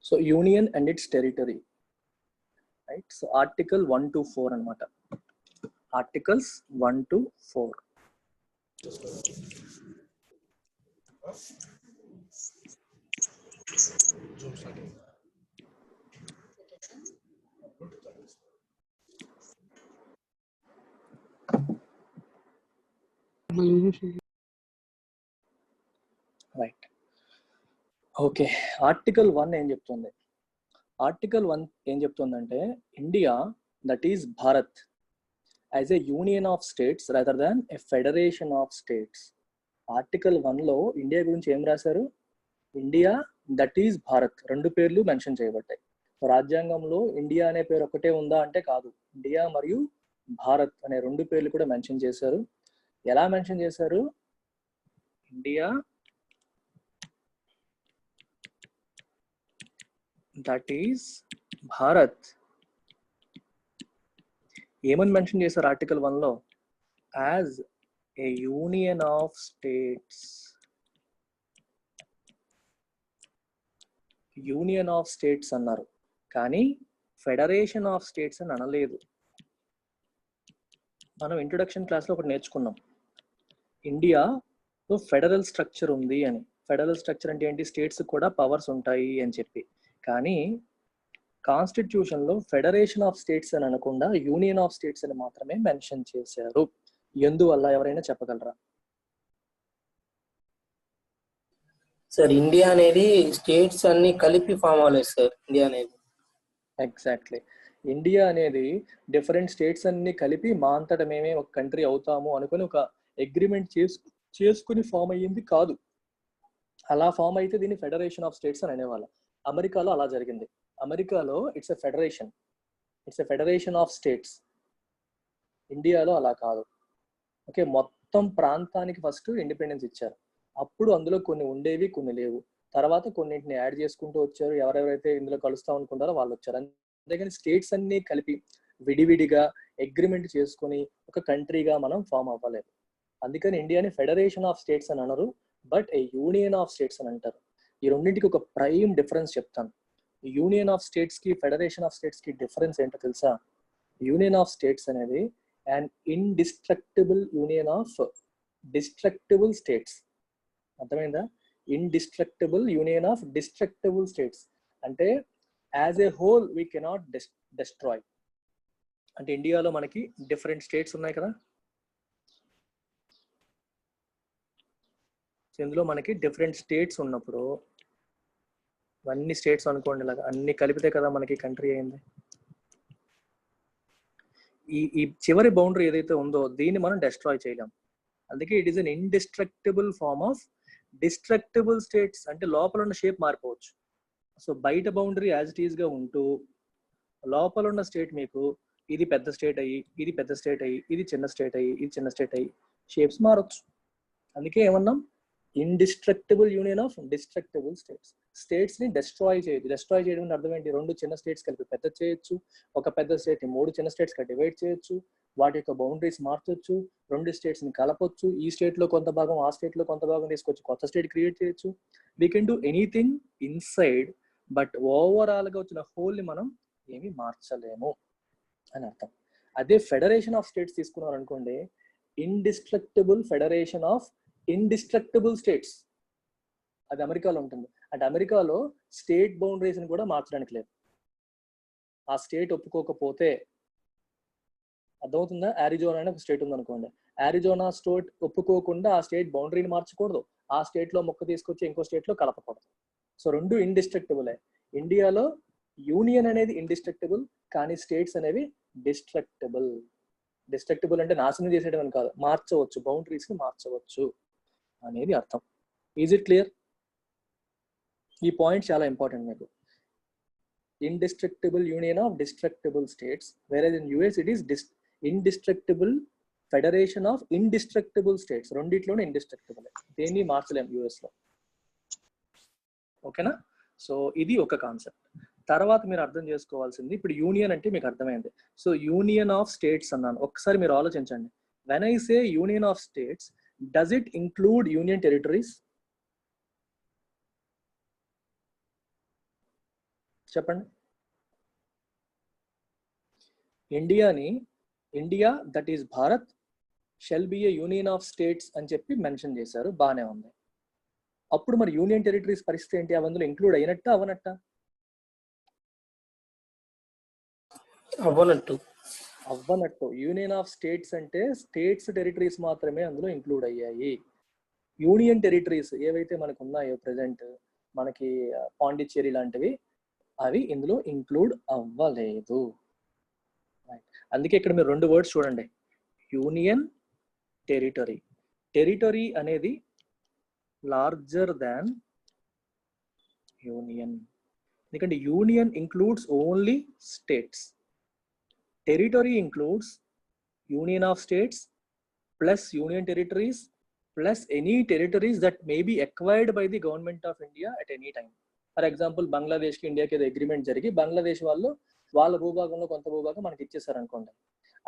So union and its territory, right? So article 1 to 4 anamata. Articles 1 to 4. Right. Okay. Article 1 ఏం చెప్తుంది? Article 1 ఏం చెప్తుందంటే India, that is Bharat, as a union of states rather than a federation of states. Article 1లో India గురించి ఏం రాశారు? India that is Bharat, రెండు పేర్లు మెన్షన్ చేయబడ్డాయి. రాజ్యాంగంలో ఇండియా అనే పేరు ఒకటే ఉందా అంటే కాదు, ఇండియా మరియు భారత్ అనే రెండు పేర్లు కూడా మెన్షన్ చేశారు. ఎలా మెన్షన్ చేశారు? India that is Bharat. ఏమని మెన్షన్ చేశారు ఆర్టికల్ 1లో? As a union of states. Union of states అన్నారు, కానీ ఫెడరేషన్ ఆఫ్ స్టేట్స్ అని అనలేదు. మనం ఇంట్రొడక్షన్ క్లాస్లో ఒకటి నేర్చుకున్నాం, ఇండియాలో ఫెడరల్ స్ట్రక్చర్ ఉంది అని. ఫెడరల్ స్ట్రక్చర్ అంటే ఏంటి? స్టేట్స్ కూడా పవర్స్ ఉంటాయి అని చెప్పి. కానీ కాన్స్టిట్యూషన్లో ఫెడరేషన్ ఆఫ్ స్టేట్స్ అని అనకుండా యూనియన్ ఆఫ్ స్టేట్స్ అని మాత్రమే మెన్షన్ చేశారు. ఎందువల్ల ఎవరైనా చెప్పగలరా? సార్, ఇండియా అనేది స్టేట్స్ అన్ని కలిపి ఫామ్ అవ్వలేదు సార్. ఇండియా అనేది ఎగ్జాక్ట్లీ, ఇండియా అనేది డిఫరెంట్ స్టేట్స్ అన్ని కలిపి మా అంతటా మేమే ఒక కంట్రీ అవుతాము అనుకుని ఒక అగ్రిమెంట్ చేసుకుని ఫామ్ అయ్యింది కాదు. అలా ఫామ్ అయితే దీన్ని ఫెడరేషన్ ఆఫ్ స్టేట్స్ అని అనేవాళ్ళం. అమెరికాలో అలా జరిగింది. అమెరికాలో it's a federation of states. ఇండియాలో అలా కాదు. ఓకే, మొత్తం ప్రాంతానికి ఫస్ట్ ఇండిపెండెన్స్ ఇచ్చారు. అప్పుడు అందులో కొన్ని ఉండేవి, కొన్ని లేవు. తర్వాత కొన్నింటిని యాడ్ చేసుకుంటూ వచ్చారు. ఎవరెవరైతే ఇందులో కలుస్తాం అనుకుంటారో వాళ్ళు వచ్చారు. అంతేగాని స్టేట్స్ అన్ని కలిపి విడివిడిగా అగ్రిమెంట్ చేసుకుని ఒక కంట్రీగా మనం ఫామ్ అవ్వలేదు. అందుకని ఇండియాని ఫెడరేషన్ ఆఫ్ స్టేట్స్ అని అనరు, but a union of states అని అంటారు. ఈ రెండింటికి ఒక ప్రైమ్ డిఫరెన్స్ చెప్తాను. యూనియన్ ఆఫ్ స్టేట్స్ కి ఫెడరేషన్ ఆఫ్ స్టేట్స్ కి డిఫరెన్స్ ఏంటో తెలుసా? యూనియన్ ఆఫ్ స్టేట్స్ అనేది and indestructible union of destructible states. అర్థమైందా? Indestructible union of destructible states అంటే as a whole we cannot destroy. అంటే ఇండియాలో మనకి డిఫరెంట్ స్టేట్స్ ఉన్నాయి కదా, ఇందులో మనకి డిఫరెంట్ స్టేట్స్ ఉన్నప్పుడు అన్ని స్టేట్స్ అనుకోండి, ఇలాగా అన్ని కలిపితే కదా మనకి కంట్రీ అయింది. ఈ చివరి బౌండరీ ఏదైతే ఉందో దీన్ని మనం డిస్ట్రాయ్ చేయలేం. అందుకే it is an indestructible form of destructible states. అంటే లోపల ఉన్న షేప్ మారిపోవచ్చు. సో బయట బౌండరీ యాజ్ ఇట్ ఈస్ గా ఉంటూ లోపల ఉన్న స్టేట్ మీకు ఇది పెద్ద స్టేట్ అయ్యి, ఇది పెద్ద స్టేట్ అయ్యి, ఇది చిన్న స్టేట్ అయ్యి, ఇది చిన్న స్టేట్ అయ్యి షేప్స్ మారొచ్చు. అందుకే ఏమన్నాం? Indestructible union of destructible states. States ని డిస్ట్రాయ్ చేయదు. డిస్ట్రాయ్ చేయడం అర్థం ఏంటి? రెండు చిన్న స్టేట్స్ కలిపి పెద్ద చేయొచ్చు, ఒక పెద్ద స్టేట్ ని 3 చిన్న స్టేట్స్ గా డివైడ్ చేయొచ్చు, వాటి యొక్క బౌండరీస్ మార్చొచ్చు, 2 స్టేట్స్ ని కలపొచ్చు, ఈ స్టేట్ లో కొంత భాగం ఆ స్టేట్ లో కొంత భాగం తీసుకొచ్చి కొత్త స్టేట్ క్రియేట్ చేయొచ్చు. We can do anything inside, but overall గా వచ్చిన హోల్ ని మనం ఏమి మార్చలేము అని అర్థం. అదే ఫెడరేషన్ ఆఫ్ స్టేట్స్ తీసుకున్నారు అనుకోండి, indestructible federation of indestructible states. అది అమెరికాలో ఉంటుంది. అంటే అమెరికాలో స్టేట్ బౌండరీస్ ని కూడా మార్చడానికి లేదు. ఆ స్టేట్ ఒప్పుకోకపోతే, అర్థమవుతుందా? ఆరిజోనా అనే ఒక స్టేట్ ఉంది అనుకోండి, ఆరిజోనా స్టేట్ ఒప్పుకోకుండా ఆ స్టేట్ బౌండరీని మార్చకూడదు, ఆ స్టేట్ లో మొక్క తీసుకొచ్చి ఇంకో స్టేట్ లో కలపకూడదు. సో రెండు ఇండిస్ట్రక్టబులే. ఇండియాలో యూనియన్ అనేది ఇండిస్ట్రక్టబుల్, కానీ స్టేట్స్ అనేవి డిస్ట్రక్టబుల్. డిస్ట్రక్టబుల్ అంటే నాశనం చేసేయడం అని కాదు, మార్చవచ్చు, బౌండరీస్ ని మార్చవచ్చు అనేది అర్థం. Is it clear? ఈ పాయింట్ చాలా ఇంపార్టెంట్ మీకు. Indestructible union of destructible states, whereas in US it is indestructible federation of indestructible states. రెండిట్లోనే ఇండిస్ట్రక్టబుల్, దేన్ని మార్చలేం యుఎస్ లో. ఓకేనా? సో ఇది ఒక కాన్సెప్ట్. తర్వాత మీరు అర్థం చేసుకోవాల్సింది, ఇప్పుడు యూనియన్ అంటే మీకు అర్థమైంది. సో యూనియన్ ఆఫ్ స్టేట్స్ అన్నాను, ఒకసారి మీరు ఆలోచించండి. When I say union of states, does it include union territories? చెప్పండి. India that is Bharat shall be a union of states అని చెప్పి మెన్షన్ చేశారు, బాగానే ఉంది. అప్పుడు మరి యూనియన్ టెరిటరీస్ పరిస్థితి ఏంటి? అవి అందులో ఇంక్లూడ్ అయినట్ట అవనట్ట? అవ్వనట్టు. యూనియన్ ఆఫ్ స్టేట్స్ అంటే స్టేట్స్ టెరిటరీస్ మాత్రమే అందులో ఇంక్లూడ్ అయ్యాయి. యూనియన్ టెరిటరీస్ ఏవైతే మనకు ఉన్నాయో ప్రెసెంట్, మనకి పాండిచ్చేరి లాంటివి, అవి ఇందులో ఇంక్లూడ్ అవ్వలేదు. అందుకే ఇక్కడ మీరు 2 వర్డ్స్ చూడండి, యూనియన్, టెరిటరీ. టెరిటరీ అనేది లార్జర్ దాన్ యూనియన్, ఎందుకంటే union includes only states. Territory includes union of states plus union territories plus any territories that may be acquired by the government of India at any time. For example, Bangladesh కి ఇండియాకి ఏదో agreement జరిగి బంగ్లాదేశ్ వాళ్ళు వాళ్ళ భూభాగంలో కొంత భూభాగం మనకి ఇచ్చేసారు అనుకోండి,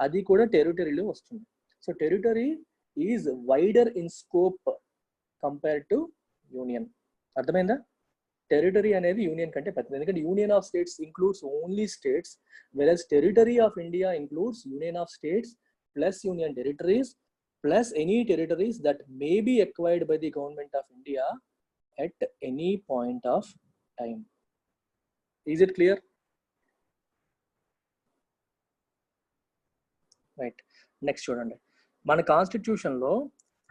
అది కూడా టెరిటరీలో వస్తుంది. So territory is wider in scope compare to union. అర్థమైందా? టెరిటరీ అనేది యూనియన్ కంటే పెద్దది, ఎందుకంటే union of states includes only states, versus territory of India includes union of states plus union territories plus any territories that may be acquired by the government of India at any point of time. Is it clear? Right. Next చూడండి, మన constitution లో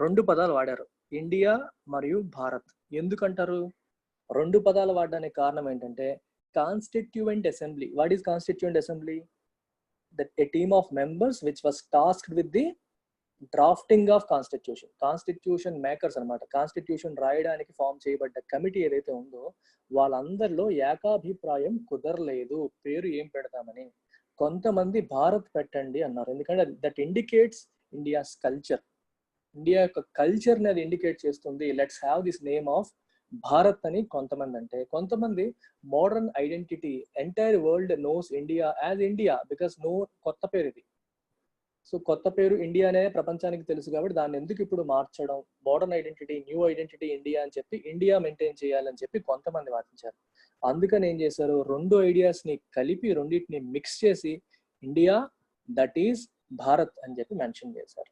2 పదాలు వాడారు, India మరియు భారత్. ఎందుకంటారు 2 పదాలు వాడడానికి కారణం ఏంటంటే constituent assembly. What is constituent assembly? That a team of members which was tasked with the drafting of constitution makers అనమాట. కాన్స్టిట్యూషన్ రాయడానికి ఫామ్ చేయబడ్డ కమిటీ ఏదైతే ఉందో వాళ్ళందరిలో ఏకాభిప్రాయం కుదరలేదు పేరు ఏం పెడతామని. కొంతమంది భారత్ పెట్టండి అన్నారు, ఎందుకంటే that indicates India's culture. India యొక్క కల్చర్ ని అది ఇండికేట్ చేస్తుంది. Let's have this name of Bharat అని కొంతమంది అంటే, కొంతమంది modern identity, entire world knows India as India because no కొత్త పేరు ఇది. సో కొత్త పేరు ఇండియా అనే ప్రపంచానికి తెలుసు కాబట్టి దాన్ని ఎందుకు ఇప్పుడు మార్చడం, modern identity, new identity India అని చెప్పి ఇండియా మెయింటైన్ చేయాలని చెప్పి కొంతమంది వాదించారు. అందుకని ఏం చేశారు, 2 ఐడియాస్ ని కలిపి రెండింటిని మిక్స్ చేసి ఇండియా దట్ ఈస్ భారత్ అని చెప్పి మెన్షన్ చేశారు.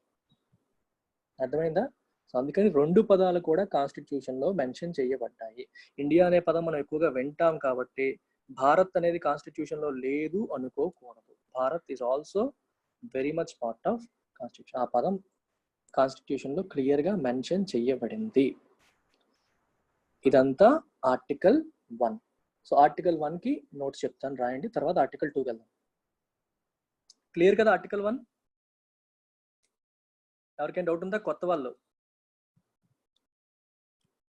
అర్థమైందా? సో అందుకని 2 పదాలు కూడా కాన్స్టిట్యూషన్ లో మెన్షన్ చేయబడ్డాయి. ఇండియా అనే పదం మనం ఎక్కువగా వింటాం కాబట్టి భారత్ అనేది కాన్స్టిట్యూషన్ లో లేదు అనుకోకూడదు. Bharat is also very much part of constitution. ఆ పదం కాన్స్టిట్యూషన్ లో క్లియర్ గా మెన్షన్ చేయబడింది. ఇదంతా ఆర్టికల్ 1. సో ఆర్టికల్ 1 కి నోట్స్ చెప్తాను, రాయండి. తర్వాత ఆర్టికల్ 2 వెళ్దాం. క్లియర్ కదా ఆర్టికల్ 1? ఎవరికైనా డౌట్ ఉందా? కొత్త వాళ్ళు,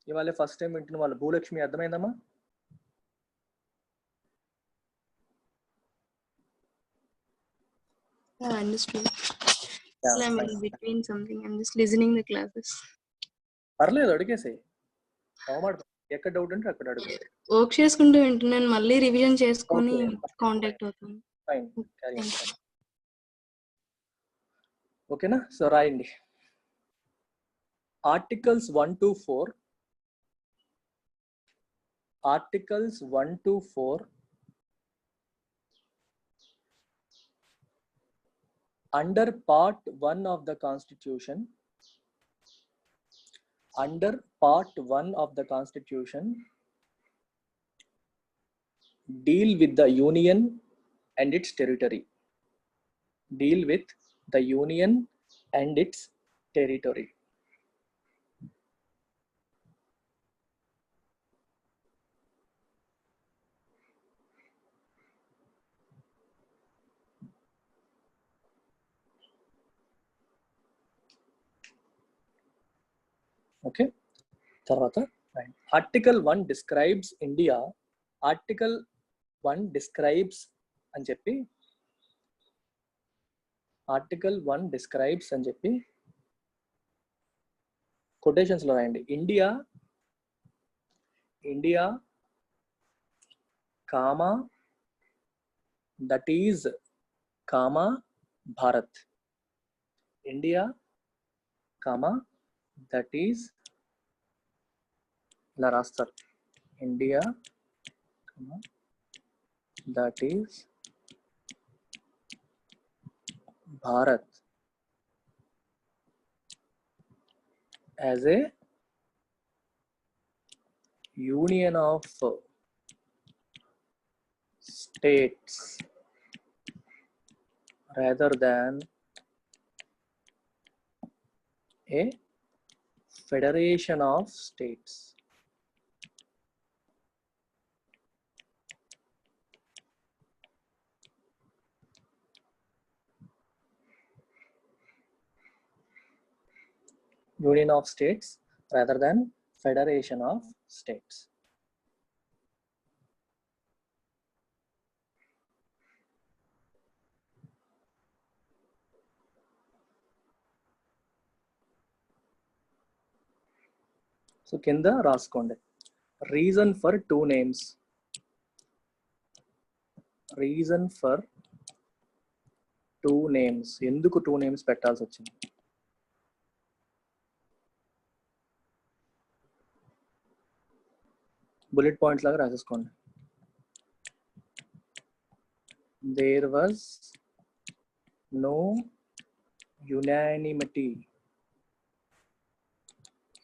ఇవాళ ఫస్ట్ టైం వింటున్న వాళ్ళు. భూలక్ష్మి అర్థమైందమ్మా? Yeah, understood. I'm in between something. I'm just listening the classes. పర్లేదు, అడిగేసి. ఎక్కడ డౌట్ అంటే అక్కడ అడుగు. వర్క్ చేసుకుంటూ వింటున్నాను, మళ్ళీ రివిజన్ చేసుకొని కాంటాక్ట్ అవుతాను. ఫైన్, ఓకేనా? సో రాయండి. Articles 1 to 4. Articles 1 to 4 under part 1 of the constitution, deal with the union and its territory. Okay, తర్వాత article 1 describes India. Article 1 describes అని చెప్పి కొటేషన్స్ లో రాయండి. India comma that is comma Bharat. India comma that is, ఇలా రాస్తారు, India that is Bharat as a union of states rather than a federation of states. Union of states rather than federation of states. So కింద రాసుకోండి reason for two names. Reason for two names, ఎందుకు two names పెట్టాల్సి వచ్చింది? Bullet points లాగా రాసేసుకోండి. There was no unanimity.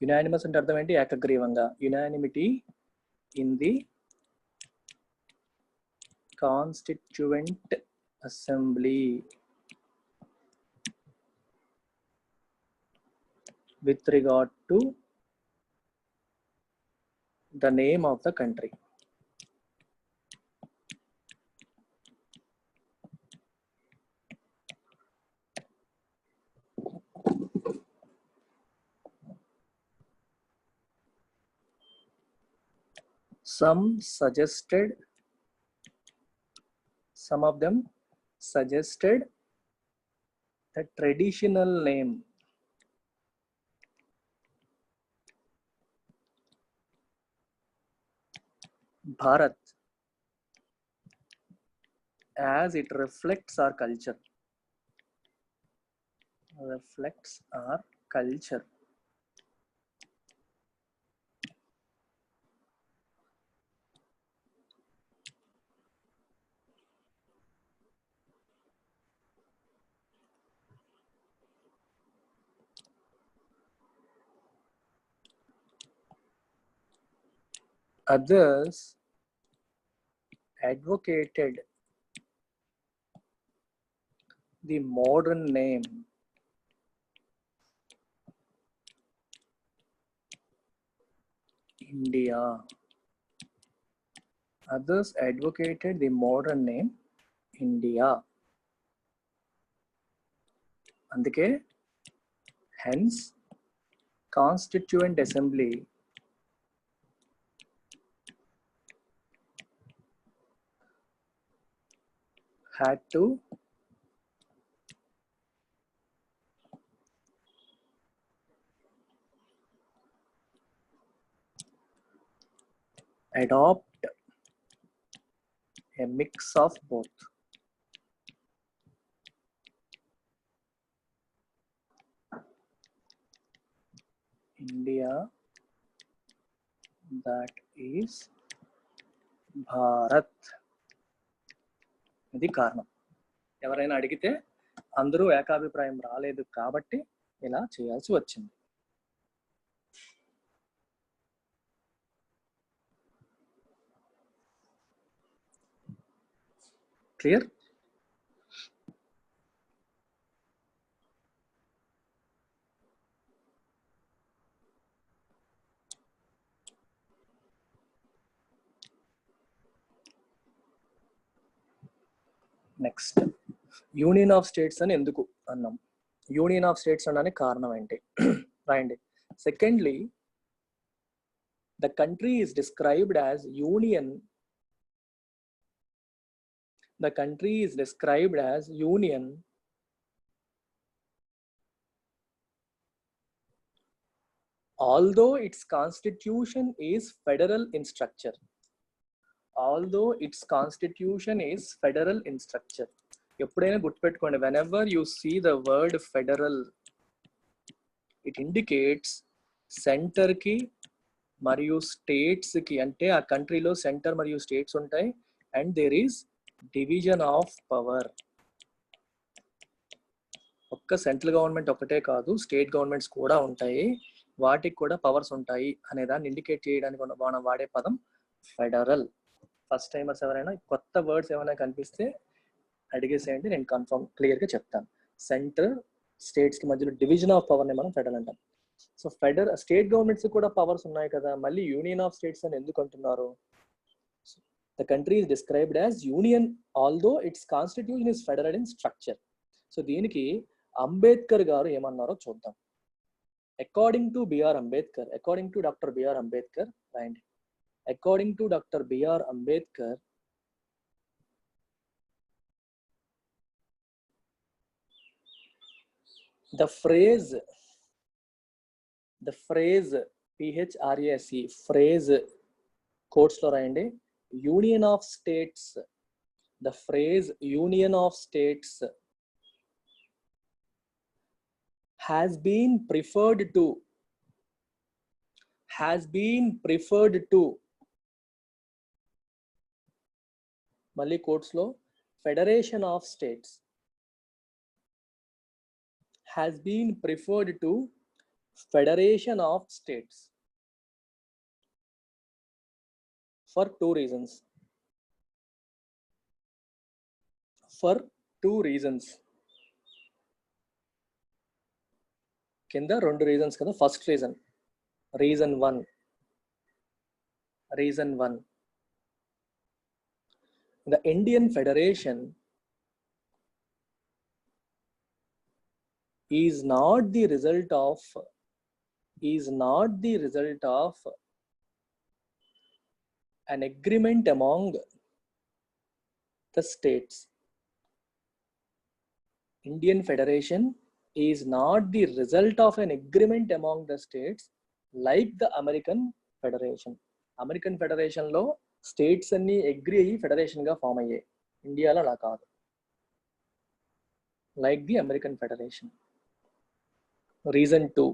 Unanimous అంటే అర్థం ఏంటి? ఏకగ్రీవంగా. Unanimity in the constituent assembly with regard to the name of the country. Some of them suggested the traditional name Bharat as it reflects our culture. Reflects our culture. Others advocated the modern name India. Others advocated the modern name India. అందుకే hence Constituent Assembly had to adopt a mix of both. India that is Bharat. ఇది కారణం. ఎవరైనా అడిగితే అందరూ ఏకాభిప్రాయం రాలేదు కాబట్టి ఇలా చేయాల్సి వచ్చింది. Clear? Next union of states అని ఎందుకు అన్నాం? యూనియన్ ఆఫ్ స్టేట్స్ అనడానికి కారణం ఏంటి? రాయండి. Secondly, the country is described as union. The country is described as union although its constitution is federal in structure. Although its constitution is federal in structure. ఎప్పుడైనా గుర్తుపెట్టుకోండి, whenever you see the word federal, it indicates centre కి మరియు states కి, అంటే ఆ కంట్రీలో centre మరియు states ఉంటాయి and there is division of power. ఒక్క సెంట్రల్ గవర్నమెంట్ ఒకటే కాదు, స్టేట్ గవర్నమెంట్స్ కూడా ఉంటాయి, వాటికి కూడా పవర్స్ ఉంటాయి అనే దాన్ని ఇండికేట్ చేయడానికి మనం వాడే పదం ఫెడరల్. ఫస్ట్ టైమర్స్ ఎవరైనా కొత్త వర్డ్స్ ఏమైనా కనిపిస్తే అడిగేసేయండి, నేను కన్ఫర్మ్ క్లియర్గా చెప్తాను. సెంటర్ స్టేట్స్కి మధ్యలో డివిజన్ ఆఫ్ పవర్ని మనం ఫెడరల్ అంటాం. సో స్టేట్ గవర్నమెంట్స్ కూడా పవర్స్ ఉన్నాయి కదా, మళ్ళీ యూనియన్ ఆఫ్ స్టేట్స్ అని ఎందుకు అంటున్నారు? The country is described as union although its constitution is federal in structure. So దీనికి అంబేద్కర్ గారు ఏమన్నారో చూద్దాం. According to Dr. B.R. Ambedkar, right? According to Dr. B.R. Ambedkar, the phrase PHRASE phrase quotes lo rayandi, union of states, the phrase union of states has been preferred to malli quotes lo federation of states has been preferred to federation of states for two reasons. కింద రెండు reasons కదా. First reason one the Indian Federation is not the result of an agreement among the states. Indian Federation is not the result of an agreement among the states like the American Federation. American Federation లో states అన్ని agri అయ్యి federation గా form అయ్యాయి. ఇండియాలో అలా కాదు. Like the American federation. Reason two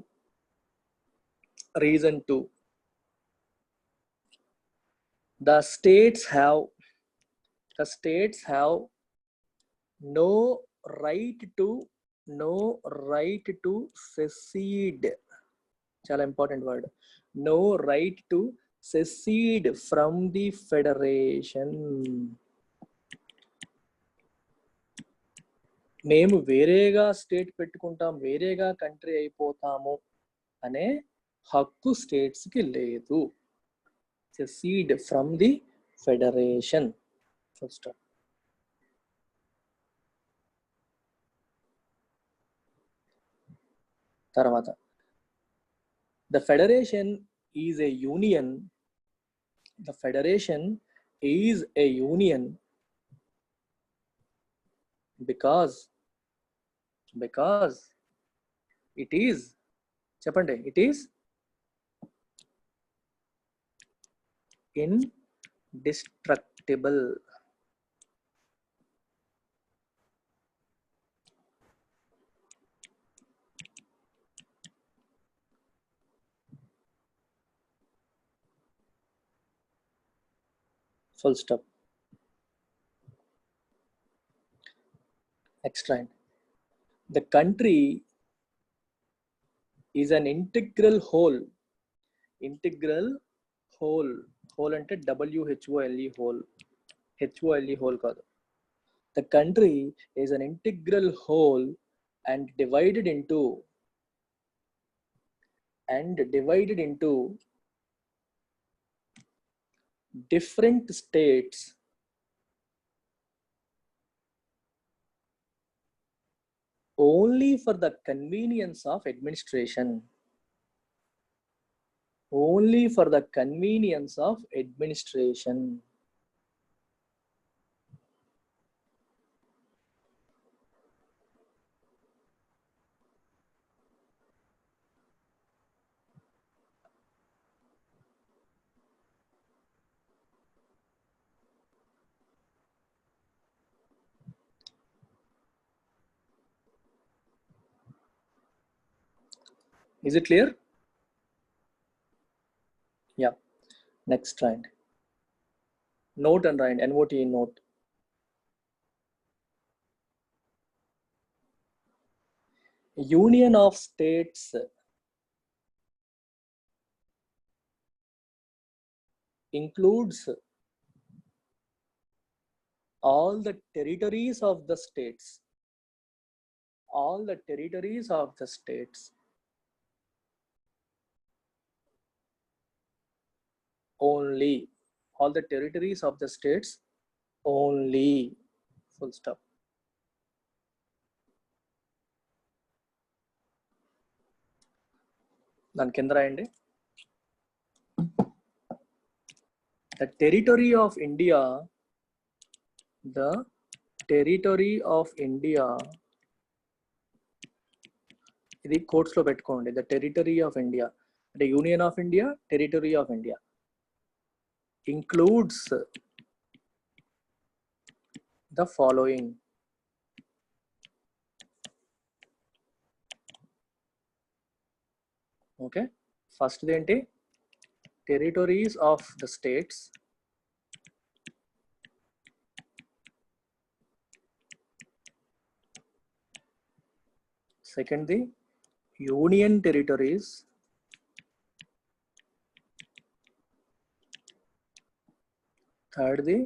the states have no right to secede. చాలా important word. no right to secede from the federation. మేము వేరేగా స్టేట్ పెట్టుకుంటాం, వేరేగా కంట్రీ అయిపోతాము అనే హక్కు స్టేట్స్ కి లేదు. secede from the federation. Full stop. తర్వాత the federation is a union because it is, చెప్పండి, it is indestructible. Full stop. Extract. The country is an integral whole అంటే WHOLE whole కాదు. The country is an integral whole and divided into different states only for the convenience of administration. Is it clear? Yeah. Next slide. Note అని రాయండి, NOTE, note. Union of states includes all the territories of the states, all the territories of the states, only, all the territories of the states only, full stop. దాని కింద రాయండి, the territory of India, the territory of India, ఇది quotes లో పెట్టుకోండి, the territory of India, అంటే union of India, territory of India, includes the following. Okay, first ఏంటి, territories of the states, second the union territories, third the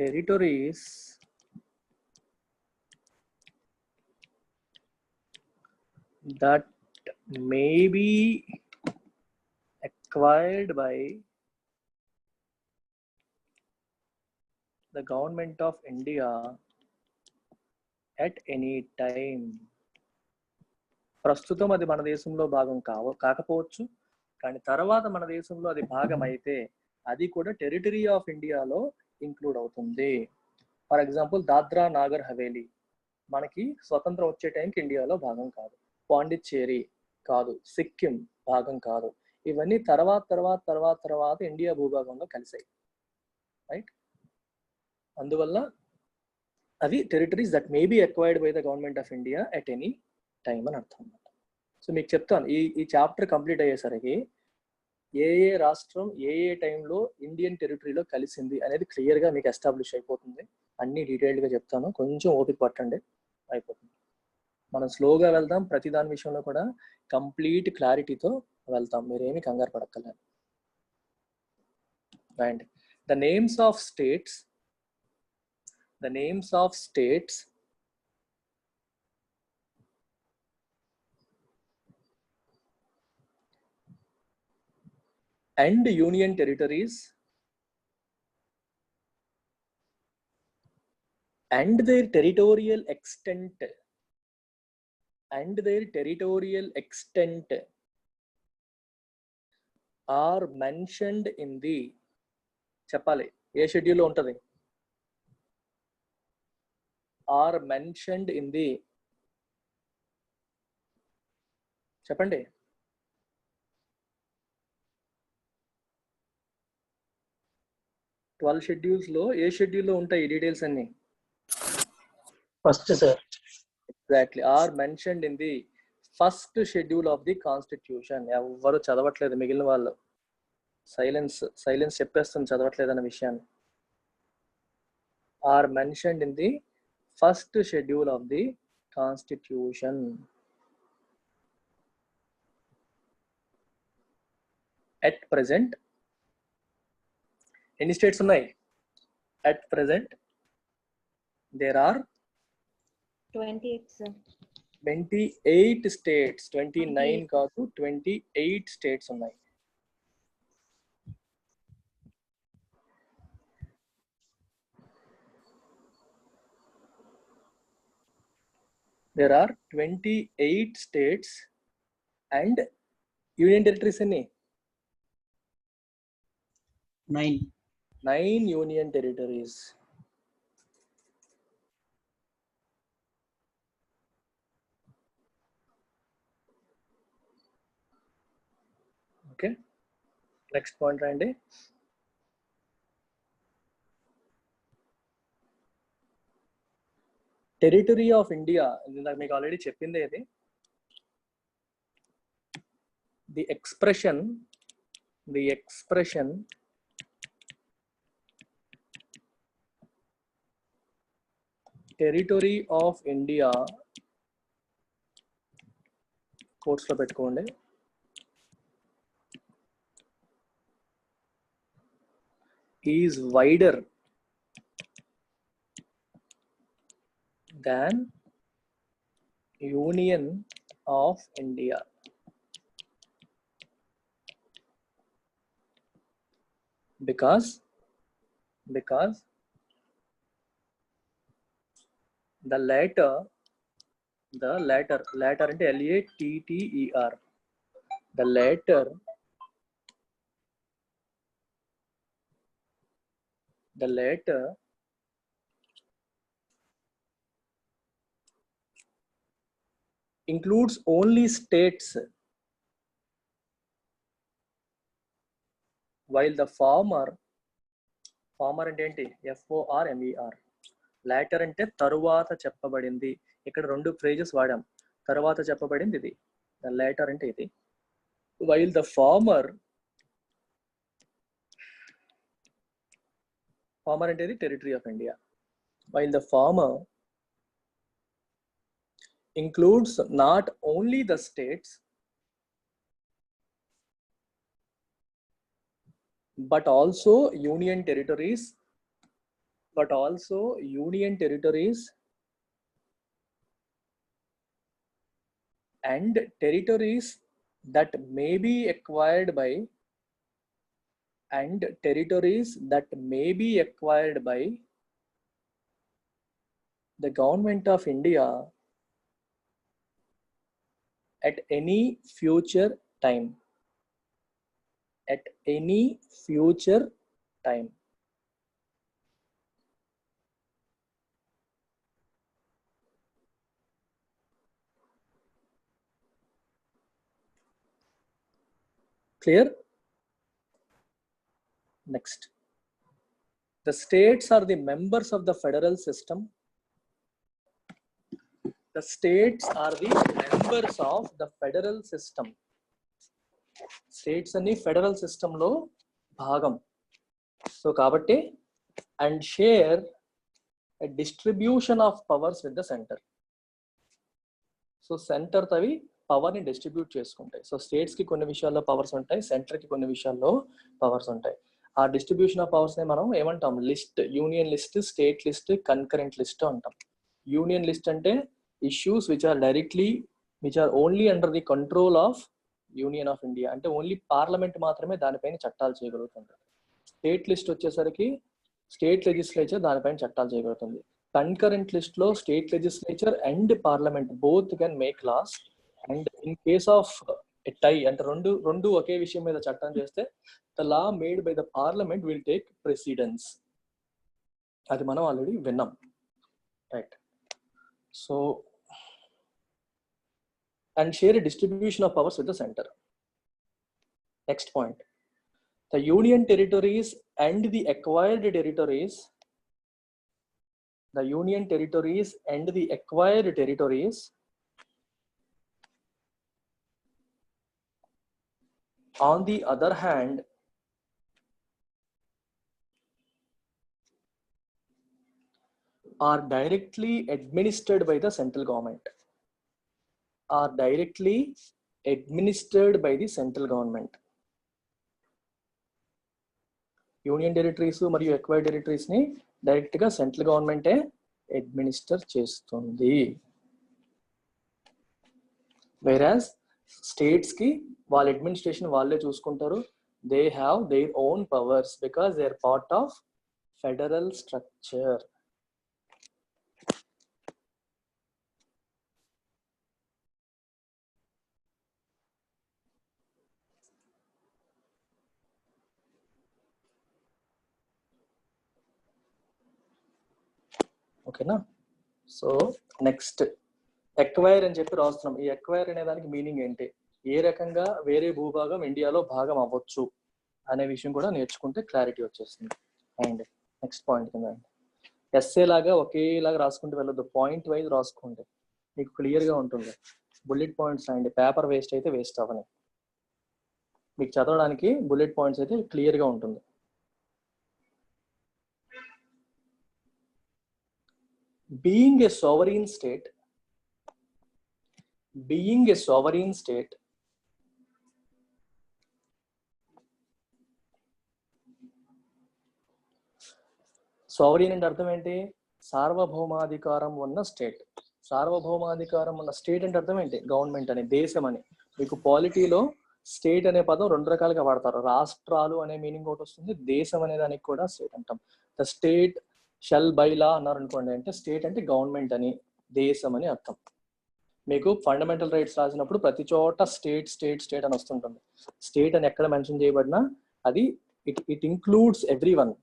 territories that may be acquired by the government of India at any time. ప్రస్తుతం అది మన దేశంలో భాగం కాకపోవచ్చు, కానీ తర్వాత మన దేశంలో అది భాగం అయితే అది కూడా టెరిటరీ ఆఫ్ ఇండియాలో ఇంక్లూడ్ అవుతుంది. ఫర్ ఎగ్జాంపుల్ దాద్రా నాగర్ హవేలీ మనకి స్వతంత్రం వచ్చే టైంకి ఇండియాలో భాగం కాదు, పాండిచ్చేరి కాదు, సిక్కిం భాగం కాదు, ఇవన్నీ తర్వాత ఇండియా భూభాగంలో కలిసాయి, రైట్. అందువల్ల అవి territories that may be acquired by the government of India at any time అని అర్థం అన్నమాట. సో మీకు చెప్తాను, ఈ చాప్టర్ కంప్లీట్ అయ్యేసరికి ఏ రాష్ట్రం ఏ టైంలో ఇండియన్ టెరిటరీలో కలిసింది అనేది క్లియర్గా మీకు ఎస్టాబ్లిష్ అయిపోతుంది. అన్ని డీటెయిల్డ్గా చెప్తాను, కొంచెం ఓపిక పట్టండి, అయిపోతుంది. మనం స్లోగా వెళ్దాం, ప్రతి దాని విషయంలో కూడా కంప్లీట్ క్లారిటీతో వెళ్తాం, మీరేమి కంగారు పడక్కర్లేదు. Right, the names of states, the names of states and union territories and their territorial extent are mentioned in the, చెప్పాలి ఏ షెడ్యూల్లో ఉంటుంది, are mentioned in the, చెప్పండి, షెడ్యూల్స్ లో ఏ షెడ్యూల్లో ఉంటాయి డీటెయిల్స్ అన్ని? First sir. Exactly, are mentioned in the first schedule of the constitution. ఎవరు చదవట్లేదు, మిగిలిన వాళ్ళు సైలెన్స్ చెప్పేస్తుంది చదవట్లేదు అన్న విషయాన్ని. Are mentioned in the first schedule of the constitution. At present ఎన్ని స్టేట్స్ ఉన్నాయి? At present there are 28 sir. 28 states, 29 కాదు 28 states ఉన్నాయి. There are 28 states and union territories ఎన్ని? 9 union territories. Okay, next point రండి. టెరిటరీ ఆఫ్ ఇండియా, ఇందాక మీకు already చెప్పిందే ఇది. The expression territory of India కోర్స్లో పెట్టుకోండి, is wider than Union of India. Because the latter అంటే LATTER, the latter includes only states, while the former అంటే ఏంటి, FORMER, లాటర్ అంటే తరువాత చెప్పబడింది. ఇక్కడ రెండు ఫ్రేజెస్ వాడాం, తరువాత చెప్పబడింది ఇది, లాటర్ అంటే ఇది. వైల్ ద ఫార్మర్ అంటే ఇది territory of India. While the former includes not only the states but also union territories and territories that may be acquired by the government of India at any future time. Clear? Next, the states are the members of the federal system. The states are the members of the federal system. States అన్ని federal system లో భాగం. So కాబట్టి and share a distribution of powers with the center. So center తవి power ని distribute చేసుకుంటాయి. So states కి కొన్ని విషయాల్లో పవర్స్ ఉంటాయి, సెంటర్ కి కొన్ని విషయాల్లో పవర్స్ ఉంటాయి. ఆ డిస్ట్రిబ్యూషన్ ఆఫ్ పవర్స్ ని మనం ఏమంటాం, list, union list, state list, concurrent list అంటాం. యూనియన్ లిస్ట్ అంటే issues which are only under the control of Union of India, అంటే ఓన్లీ పార్లమెంట్ మాత్రమే దానిపైన చట్టాలు చేయగలుగుతుంది. స్టేట్ లిస్ట్ వచ్చేసరికి స్టేట్ లెజిస్లేచర్ దానిపైన చట్టాలు చేయగలుగుతుంది. కన్కరెంట్ లిస్ట్ లో state legislature and parliament both can make laws, and in case of tie అంటే రెండు ఒకే విషయం మీద చట్టం చేస్తే the law made by the parliament will take precedence. అది మనం ఆల్రెడీ విన్నాం, right? So and share a distribution of powers with the center. Next point, the union territories and the acquired territories on the other hand are directly administered by the central government. Union territories మరియు acquired territories ని direct గా central గవర్నమెంటే administer చేస్తుంది. Whereas states కి వాళ్ళ administration వాళ్ళే చూసుకుంటారు. They have their own powers because they are part of federal structure. ఓకేనా? సో నెక్స్ట్ ఎక్వైర్ అని చెప్పి రాస్తున్నాం. ఈ ఎక్వైర్ అనే దానికి మీనింగ్ ఏంటి, ఏ రకంగా వేరే భూభాగం ఇండియాలో భాగం అవ్వచ్చు అనే విషయం కూడా నేర్చుకుంటే క్లారిటీ వచ్చేస్తుంది. అండ్ నెక్స్ట్ పాయింట్ కింద ఎస్ఏ లాగా ఒకేలాగా రాసుకుంటూ వెళ్ళొద్దు, పాయింట్ వైజ్ రాసుకోండి, మీకు క్లియర్గా ఉంటుంది. బుల్లెట్ పాయింట్స్ అండి, పేపర్ వేస్ట్ అయితే వేస్ట్ అవ్వని, మీకు చదవడానికి బుల్లెట్ పాయింట్స్ అయితే క్లియర్గా ఉంటుంది. being a sovereign state, sovereign అంటే అర్థం ఏంటి? సార్వభౌమాధికారం ఉన్న స్టేట్. సార్వభౌమాధికారం ఉన్న స్టేట్ అంటే అర్థం ఏంటి? గవర్నమెంట్ అని, దేశం అని. మీకు పాలిటీలో స్టేట్ అనే పదం 2 రకాలుగా వాడతారు. రాష్ట్రాలు అనే మీనింగ్ ఒకటి వస్తుంది, దేశం అనే దానికి కూడా స్టేట్ అంటాం. The state shall by law అన్నారు అనుకోండి, అంటే స్టేట్ అంటే గవర్నమెంట్ అని, దేశం అని అర్థం. మీకు ఫండమెంటల్ రైట్స్ రాసినప్పుడు ప్రతి చోట స్టేట్ స్టేట్ స్టేట్ అని వస్తుంటుంది. స్టేట్ అని ఎక్కడ మెన్షన్ చేయబడినా అది it includes every one.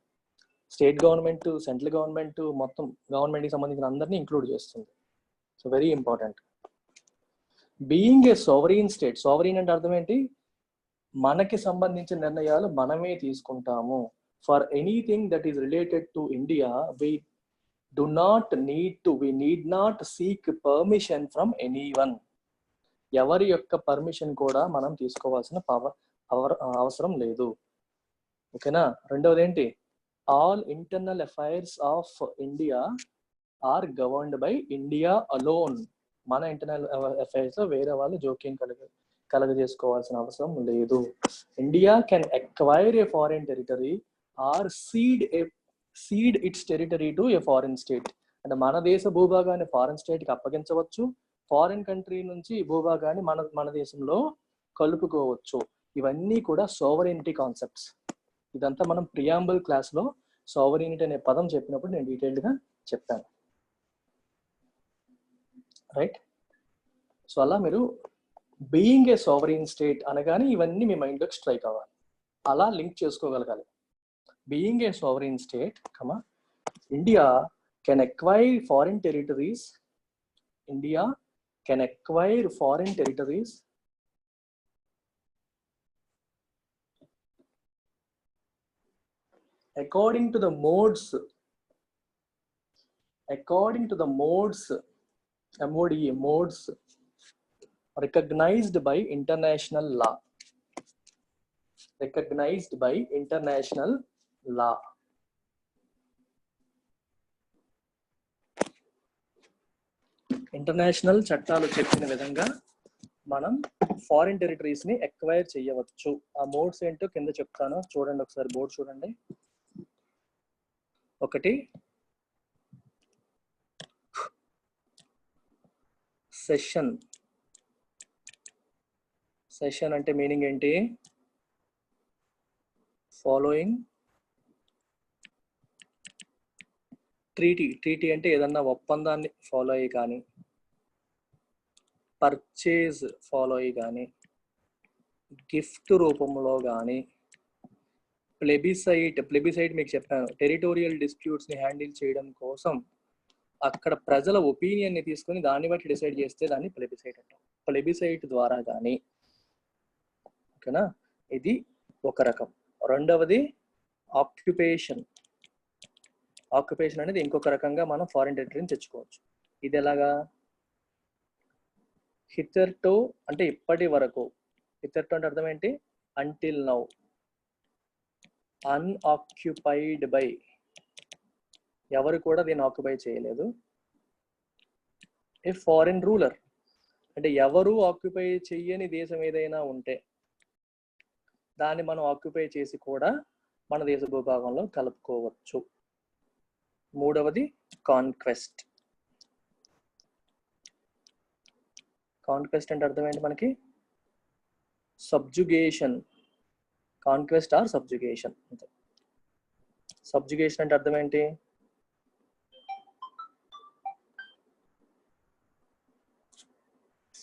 State government, central government, మొత్తం గవర్నమెంట్కి సంబంధించిన అందరినీ ఇంక్లూడ్ చేస్తుంది. So very important. Being a sovereign state, sovereign అంటే అర్థం ఏంటి? మనకి సంబంధించిన నిర్ణయాలు మనమే తీసుకుంటాము. For anything that is related to India we need not seek permission from anyone. ఎవరి యొక్క పర్మిషన్ కూడా మనం తీసుకోవాల్సిన అవసరం లేదు. ఓకేనా? రెండవది ఏంటి? All internal affairs of India are governed by India alone. మన ఇంటర్నల్ అఫైర్స్ లో వేరే వాళ్ళు జోక్యం కలగజేసుకోవాల్సిన అవసరం లేదు. India can acquire a foreign territory or cede its territory to a foreign state. అంటే మన దేశ భూభాగాన్ని ఫారిన్ స్టేట్ కి అప్పగించవచ్చు, ఫారిన్ కంట్రీ నుంచి భూభాగాన్ని మన దేశంలో కలుపుకోవచ్చు. ఇవన్నీ కూడా సోవరెనిటీ కాన్సెప్ట్స్. ఇదంతా మనం ప్రియాంబుల్ క్లాస్ లో సోవరెనిటీ అనే పదం చెప్పినప్పుడు నేను డీటెయిల్డ్ గా చెప్పాను. రైట్? సో అలా మీరు బీయింగ్ ఏ సోవరీన్ స్టేట్ అనగానే ఇవన్నీ మీ మైండ్లోకి స్ట్రైక్ అవ్వాలి, అలా లింక్ చేసుకోగలగాలి. Being a sovereign state, India can acquire foreign territories. India can acquire foreign territories according to the modes recognized by international law. International చట్టాలు చెప్పిన విధంగా మనం ఫారిన్ టెరిటరీస్ ని ఎక్వైర్ చేయవచ్చు. ఆ మోడ్స్ ఏంటో కింద చెప్తాను, చూడండి ఒకసారి. బోర్డు చూడండి. ఒకటి, సెషన్. సెషన్ అంటే మీనింగ్ ఏంటి? ఫాలోయింగ్ ట్రీటీ అంటే ఏదన్నా ఒప్పందాన్ని ఫాలో అయ్యి కానీ, పర్చేజ్ ఫాలో అయ్యి కానీ, గిఫ్ట్ రూపంలో కానీ, ప్లెబిసైట్ మీకు చెప్పాను, టెరిటోరియల్ డిస్ప్యూట్స్ ని హ్యాండిల్ చేయడం కోసం అక్కడ ప్రజల ఒపీనియన్ ని తీసుకొని దాన్ని బట్టి డిసైడ్ చేస్తే దాన్ని ప్లెబిసైట్ అంటాం. ప్లెబిసైట్ ద్వారా కానీ. ఓకేనా? ఇది ఒక రకం. రెండవది ఆక్యుపేషన్. ఆక్యుపేషన్ అనేది ఇంకొక రకంగా మనం ఫారిన్ టెరిటరీని తెచ్చుకోవచ్చు. ఇది ఎలాగా? హితర్టో అంటే ఇప్పటి వరకు. హితర్టో అంటే అర్థం ఏంటి? Until now. అన్ఆక్యుపైడ్ బై, ఎవరు కూడా దీన్ని ఆక్యుపై చేయలేదు. ఏ ఫారిన్ రూలర్ అంటే ఎవరు ఆక్యుపై చెయ్యని దేశం ఏదైనా ఉంటే దాన్ని మనం ఆక్యుపై చేసి కూడా మన దేశ భూభాగంలో కలుపుకోవచ్చు. మూడవది కాన్క్వెస్ట్. కాన్క్వెస్ట్ అంటే అర్థం ఏంటి మనకి? సబ్జుగేషన్. Conquest or subjugation. అంతే. సబ్జుగేషన్ అంటే అర్థం ఏంటి?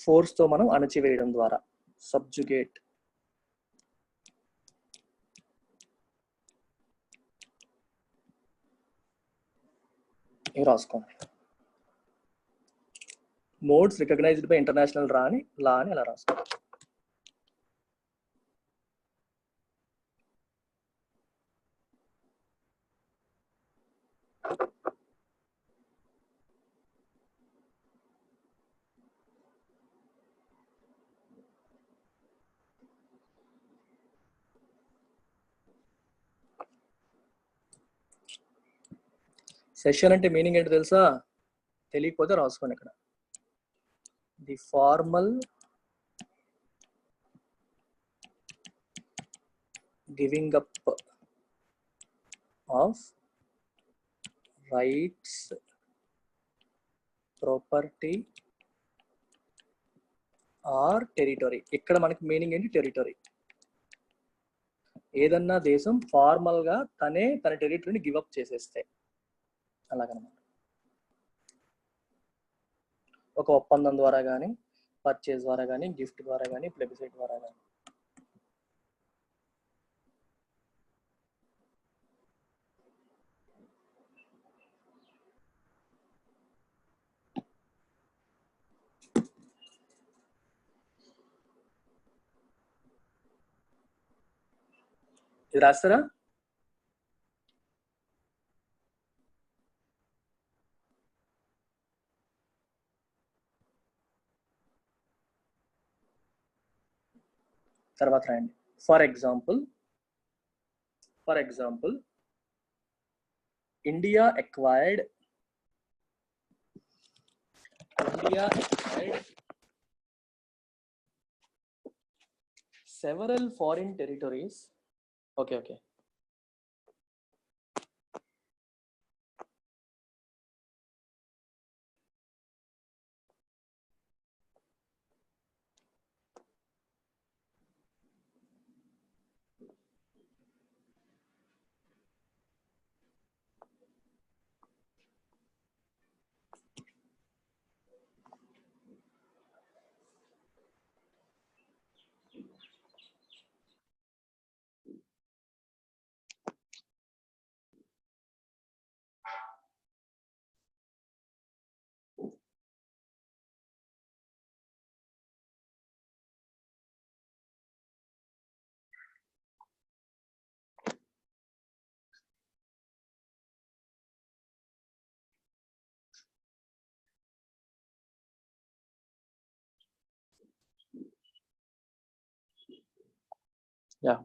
ఫోర్స్ తో మనం అణచివేయడం ద్వారా. సబ్జుగేట్. రాసుకోండి. Modes recognised by international law అని అలా రాసుకోండి. సెషన్ అంటే మీనింగ్ ఏంటో తెలుసా? తెలియకపోతే రాసుకోండి ఇక్కడ. The formal giving up of rights, property or territory. ఇక్కడ మనకి మీనింగ్ ఏంటి? టెరిటరీ. ఏదన్నా దేశం ఫార్మల్ గా తన టెరిటరీని గివ్ అప్ చేసేస్తే అలాగనమాట. ఒక ఒప్పందం ద్వారా కానీ, పర్చేజ్ ద్వారా కానీ, గిఫ్ట్ ద్వారా కానీ, ప్లెబిసైట్ ద్వారా కానీ. ఇది రాస్తారా? తర్వాత రాయండి. For example India acquired several foreign territories. Okay. Yeah.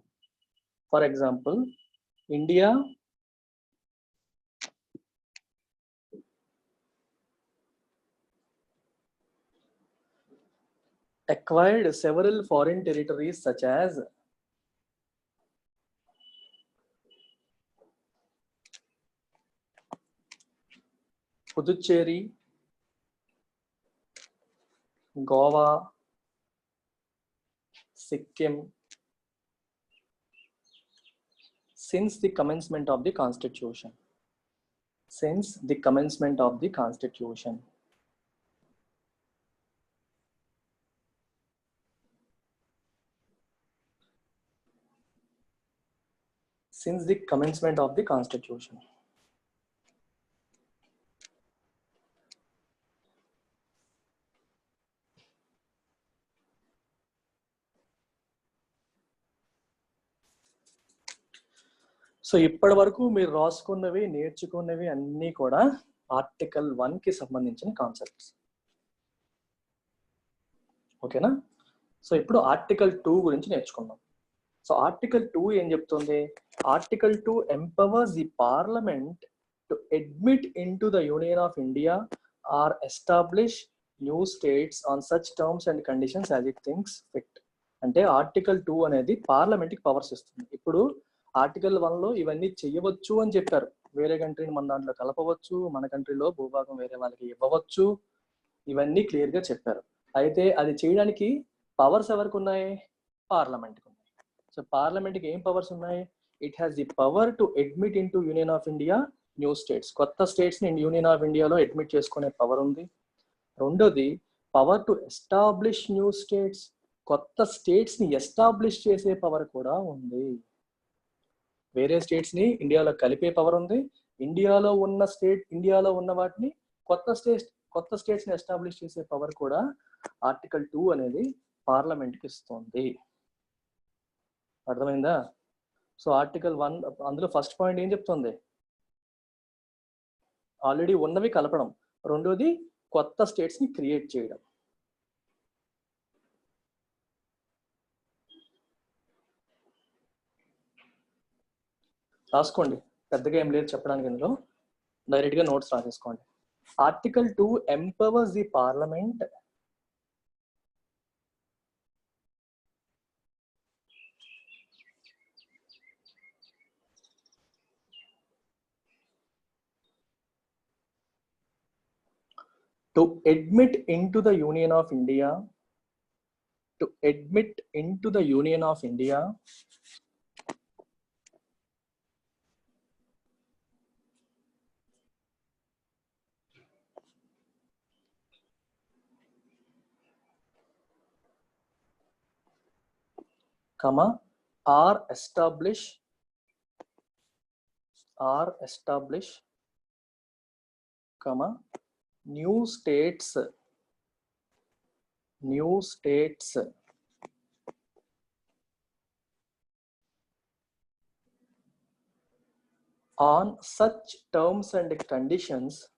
For example, India acquired several foreign territories such as Puducherry, Goa, Sikkim since the commencement of the Constitution. Since the commencement of the Constitution. Since the commencement of the Constitution. So ఇప్పటి వరకు మీరు రాసుకున్నవి, నేర్చుకున్నవి అన్నీ కూడా article 1 కి సంబంధించిన concepts. ఓకేనా? So ఇప్పుడు article 2 గురించి నేర్చుకుందాం. సో ఆర్టికల్ 2 ఏం చెప్తుంది? Article 2 empowers the parliament to admit into the Union of India or establish new states on such terms and conditions as it thinks fit. అంటే ఆర్టికల్ 2 అనేది పార్లమెంట్ కి powers ఇస్తుంది. ఇప్పుడు ఆర్టికల్ 1 లో ఇవన్నీ చెయ్యవచ్చు అని చెప్పారు. వేరే కంట్రీని మన దాంట్లో కలపవచ్చు, మన కంట్రీలో భూభాగం వేరే వాళ్ళకి ఇవ్వవచ్చు, ఇవన్నీ క్లియర్ గా చెప్పారు. అయితే అది చేయడానికి పవర్స్ ఎవరికి ఉన్నాయి? పార్లమెంట్ కి ఉన్నాయి. సో పార్లమెంట్ కి ఏం పవర్స్ ఉన్నాయి? It has the power to admit in to union of India new states. కొత్త స్టేట్స్ ని యూనియన్ ఆఫ్ ఇండియాలో అడ్మిట్ చేసుకునే పవర్ ఉంది. రెండోది power to establish new states. కొత్త స్టేట్స్ ని ఎస్టాబ్లిష్ చేసే పవర్ కూడా ఉంది. వేరే స్టేట్స్ ని ఇండియాలో కలిపే పవర్ ఉంది. ఇండియాలో ఉన్న వాటిని కొత్త స్టేట్స్ ని ఎస్టాబ్లిష్ చేసే పవర్ కూడా ఆర్టికల్ 2 అనేది పార్లమెంట్ కి ఇస్తుంది. అర్థమైందా? సో ఆర్టికల్ 1 అందులో ఫస్ట్ పాయింట్ ఏం చెప్తుంది? ఆల్రెడీ ఉన్నవి కలపడం. రెండోది కొత్త స్టేట్స్ ని క్రియేట్ చేయడం. రాసుకోండి, పెద్దగా ఏం లేదు చెప్పడానికి. ఇందులో డైరెక్ట్ గా notes రాసేసుకోండి. Article 2 empowers the Parliament to admit into the Union of India, comma, or establish, comma, new states on such terms and conditions,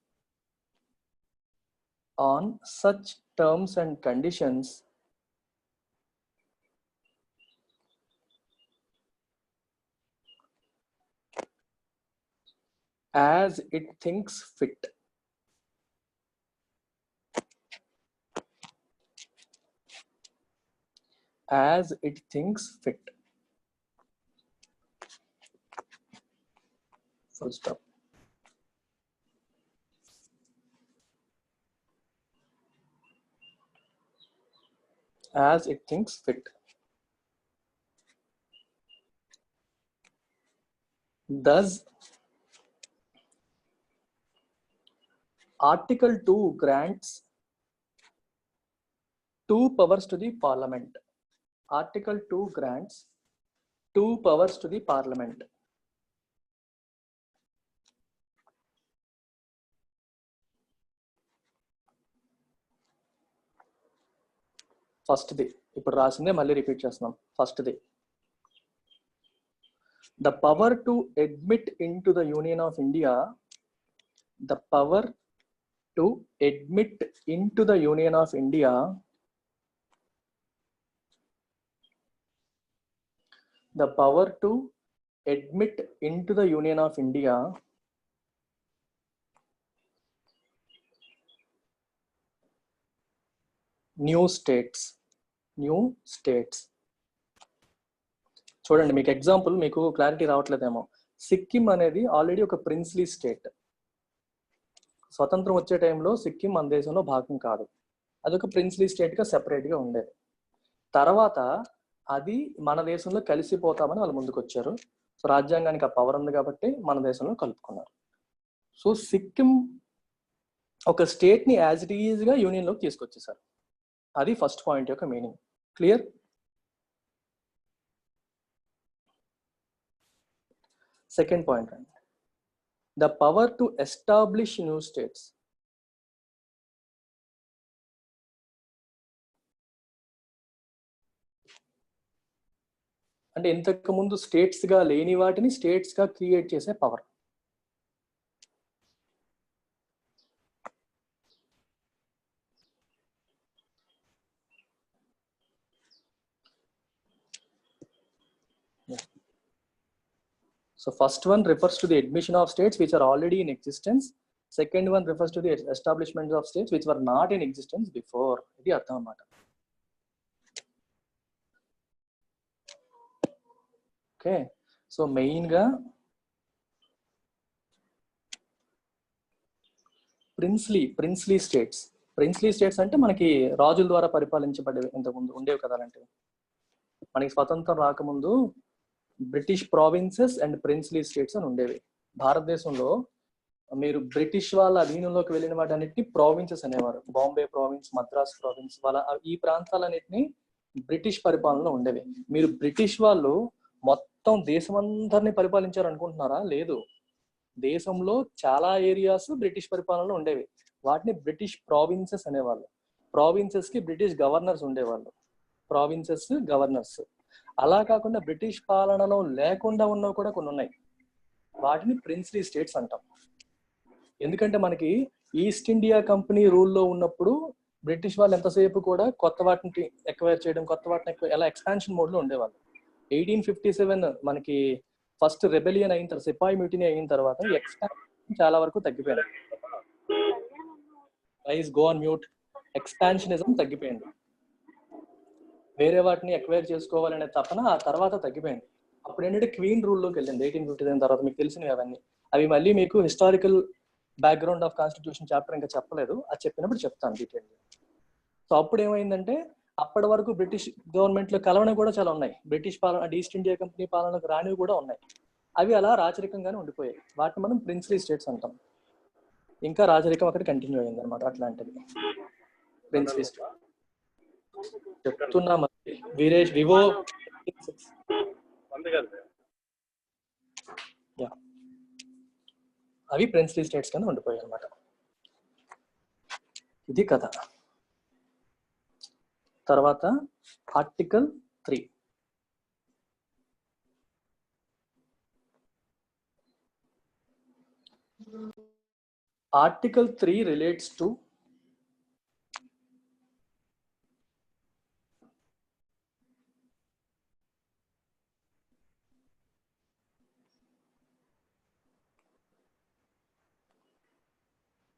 as it thinks fit. As it thinks fit. Full stop. As it thinks fit. Thus, Article 2 grants 2 powers to the Parliament. Article 2 grants 2 powers to the Parliament. First the ఇప్పుడు రాసిందే మళ్ళీ repeat చేస్తున్నాం. First the, the power to admit into the Union of India, the power to admit into the Union of India, the power to admit into the Union of India new states. చూడండి, మీకు example, మీకు clarity రావట్లేదేమో. Sikkim అనేది already ఒక princely state. స్వతంత్రం వచ్చే టైంలో సిక్కిం మన దేశంలో భాగం కాదు, అదొక ప్రిన్స్లీ స్టేట్గా సెపరేట్గా ఉండేది. తర్వాత అది మన దేశంలో కలిసిపోతామని వాళ్ళు ముందుకు వచ్చారు. సో రాజ్యాంగానికి ఆ పవర్ ఉంది కాబట్టి మన దేశంలో కలుపుకున్నారు. సో సిక్కిం ఒక స్టేట్ని యాజ్ ఇట్ ఈజ్గా యూనియన్లోకి తీసుకొచ్చేసారు. అది ఫస్ట్ పాయింట్ యొక్క మీనింగ్. క్లియర్? సెకండ్ పాయింట్ అండి, the power to establish new states. అంటే ఇంతకు ముందు స్టేట్స్ గా లేని వాటిని స్టేట్స్ గా క్రియేట్ చేసే power. So first one refers to the admission of states which are already in existence. Second one refers to the establishment of states which were not in existence before. ఇది అర్థం అన్నమాట. Okay, so మెయిన్గా princely states అంటే మనకి రాజుల ద్వారా పరిపాలించబడేవి. ఇంతకుముందు ఉండేవి కదా అలాంటివి. మనకి స్వతంత్రం రాకముందు British provinces and princely states అని ఉండేవి. భారతదేశంలో మీరు బ్రిటిష్ వాళ్ళ అధీనంలోకి వెళ్ళిన వాటన్నిటిని ప్రావిన్సెస్ అనేవారు. బాంబే ప్రావిన్స్, మద్రాస్ ప్రావిన్స్, వాళ్ళ ఈ ప్రాంతాలన్నిటిని బ్రిటిష్ పరిపాలనలో ఉండేవి. మీరు బ్రిటిష్ వాళ్ళు మొత్తం దేశమందరినీ పరిపాలించారు అనుకుంటున్నారా? లేదు, దేశంలో చాలా ఏరియాస్ బ్రిటిష్ పరిపాలనలో ఉండేవి. వాటిని బ్రిటిష్ ప్రావిన్సెస్ అనేవాళ్ళు. ప్రావిన్సెస్ కి బ్రిటిష్ గవర్నర్స్ ఉండేవాళ్ళు. Provinces governors. అలా కాకుండా బ్రిటిష్ పాలనలో లేకుండా ఉన్నవి కూడా కొన్ని ఉన్నాయి. వాటిని ప్రిన్స్లీ స్టేట్స్ అంటాం. ఎందుకంటే మనకి ఈస్ట్ ఇండియా కంపెనీ రూల్లో ఉన్నప్పుడు బ్రిటిష్ వాళ్ళు ఎంతసేపు కూడా కొత్త వాటిని ఎక్వైర్ చేయడం, కొత్త వాటిని ఎలా ఎక్స్పాన్షన్ మోడ్ లో ఉండేవాళ్ళు. 1857 మనకి ఫస్ట్ రెబెలియన్ అయిన తర్వాత, సిపాయి మ్యూటినీ అయిన తర్వాత ఎక్స్పాన్షన్ చాలా వరకు తగ్గిపోయాయి. రైస్ గో ఆన్ మ్యూట్. ఎక్స్పాన్షనిజం తగ్గిపోయింది. వేరే వాటిని ఎక్వైర్ చేసుకోవాలనే తపన ఆ తర్వాత తగ్గిపోయింది. అప్పుడు ఏంటంటే క్వీన్ రూల్లోకి వెళ్ళింది 1859 తర్వాత. మీకు తెలిసినవి అవన్నీ. అవి మళ్ళీ మీకు historical background of constitution chapter ఇంకా చెప్పలేదు, అది చెప్పినప్పుడు చెప్తాను డీటెయిల్. సో అప్పుడు ఏమైందంటే అప్పటి వరకు బ్రిటిష్ గవర్నమెంట్ లో కలవని కూడా చాలా ఉన్నాయి. బ్రిటిష్ పాలన, ఈస్ట్ ఇండియా కంపెనీ పాలనకు రానివి కూడా ఉన్నాయి. అవి అలా రాచరికంగానే ఉండిపోయాయి. వాటిని మనం ప్రిన్స్లీ స్టేట్స్ అంటాం. ఇంకా రాజరికం అక్కడ కంటిన్యూ అయింది అనమాట. అట్లాంటిది ప్రిన్స్లీ స్టేట్ చెప్తున్నా. మరి వీరేష్ వివో అవి ప్రిన్స్లీ స్టేట్స్ కింద ఉండిపోయాయి అనమాట. ఇది కథ. తర్వాత article 3. Article 3 relates to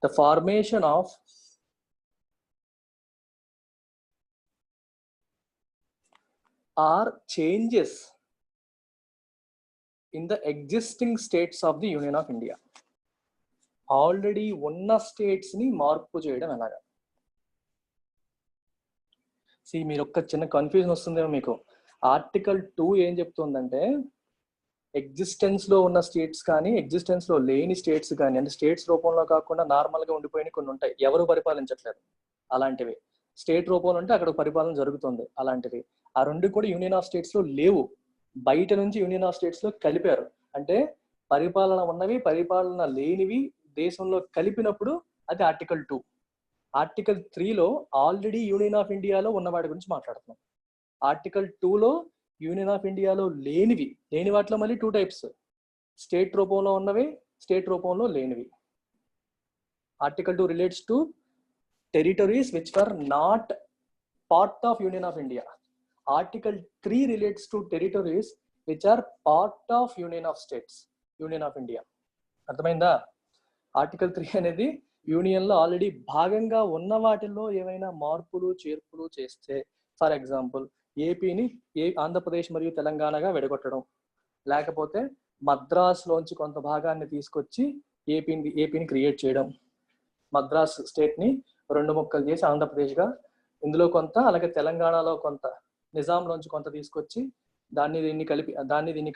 the formation of or changes in the existing states of the Union of India. Already ఉన్న స్టేట్స్ ని మార్పు చేయడం ఎలాగా? మీరు ఒక్క చిన్న కన్ఫ్యూజన్ వస్తుందేమో మీకు. ఆర్టికల్ 2 ఏం చెప్తుందంటే ఎగ్జిస్టెన్స్ లో ఉన్న స్టేట్స్ కానీ ఎగ్జిస్టెన్స్ లో లేని స్టేట్స్ కానీ, అంటే స్టేట్స్ రూపంలో కాకుండా నార్మల్ గా ఉండిపోయిన కొన్ని ఉంటాయి, ఎవరు పరిపాలించట్లేదు అలాంటివి. స్టేట్ రూపంలో ఉంటే అక్కడ పరిపాలన జరుగుతుంది అలాంటివి. ఆ రెండు కూడా యూనియన్ ఆఫ్ స్టేట్స్ లో లేవు, బయట నుంచి యూనియన్ ఆఫ్ స్టేట్స్ లో కలిపారు. అంటే పరిపాలన ఉన్నవి పరిపాలన లేనివి దేశంలో కలిపినప్పుడు అది ఆర్టికల్ 2. ఆర్టికల్ 3లో ఆల్రెడీ యూనియన్ ఆఫ్ ఇండియాలో ఉన్న వాటి గురించి మాట్లాడుతున్నాం. ఆర్టికల్ 2లో యూనియన్ ఆఫ్ ఇండియాలో లేని వాటిలో మళ్ళీ 2 టైప్స్, స్టేట్ రూపంలో ఉన్నవి, స్టేట్ రూపంలో లేనివి. Article 2 relates to territories which are not part of union of India. Article 3 relates to territories which are part of union of states, union of India. అర్థమైందా? Article 3 అనేది యూనియన్ లో already భాగంగా ఉన్న వాటిల్లో ఏమైనా మార్పులు చేర్పులు చేస్తే, ఫర్ ఎగ్జాంపుల్ ఏపీని ఆంధ్రప్రదేశ్ మరియు తెలంగాణగా విడగొట్టడం, లేకపోతే మద్రాస్ లోంచి కొంత భాగాన్ని తీసుకొచ్చి ఏపీని క్రియేట్ చేయడం, మద్రాస్ స్టేట్ ని 2 ముక్కలు చేసి ఆంధ్రప్రదేశ్గా, ఇందులో కొంత, అలాగే తెలంగాణలో కొంత, నిజాంలోంచి కొంత తీసుకొచ్చి దాన్ని దీన్ని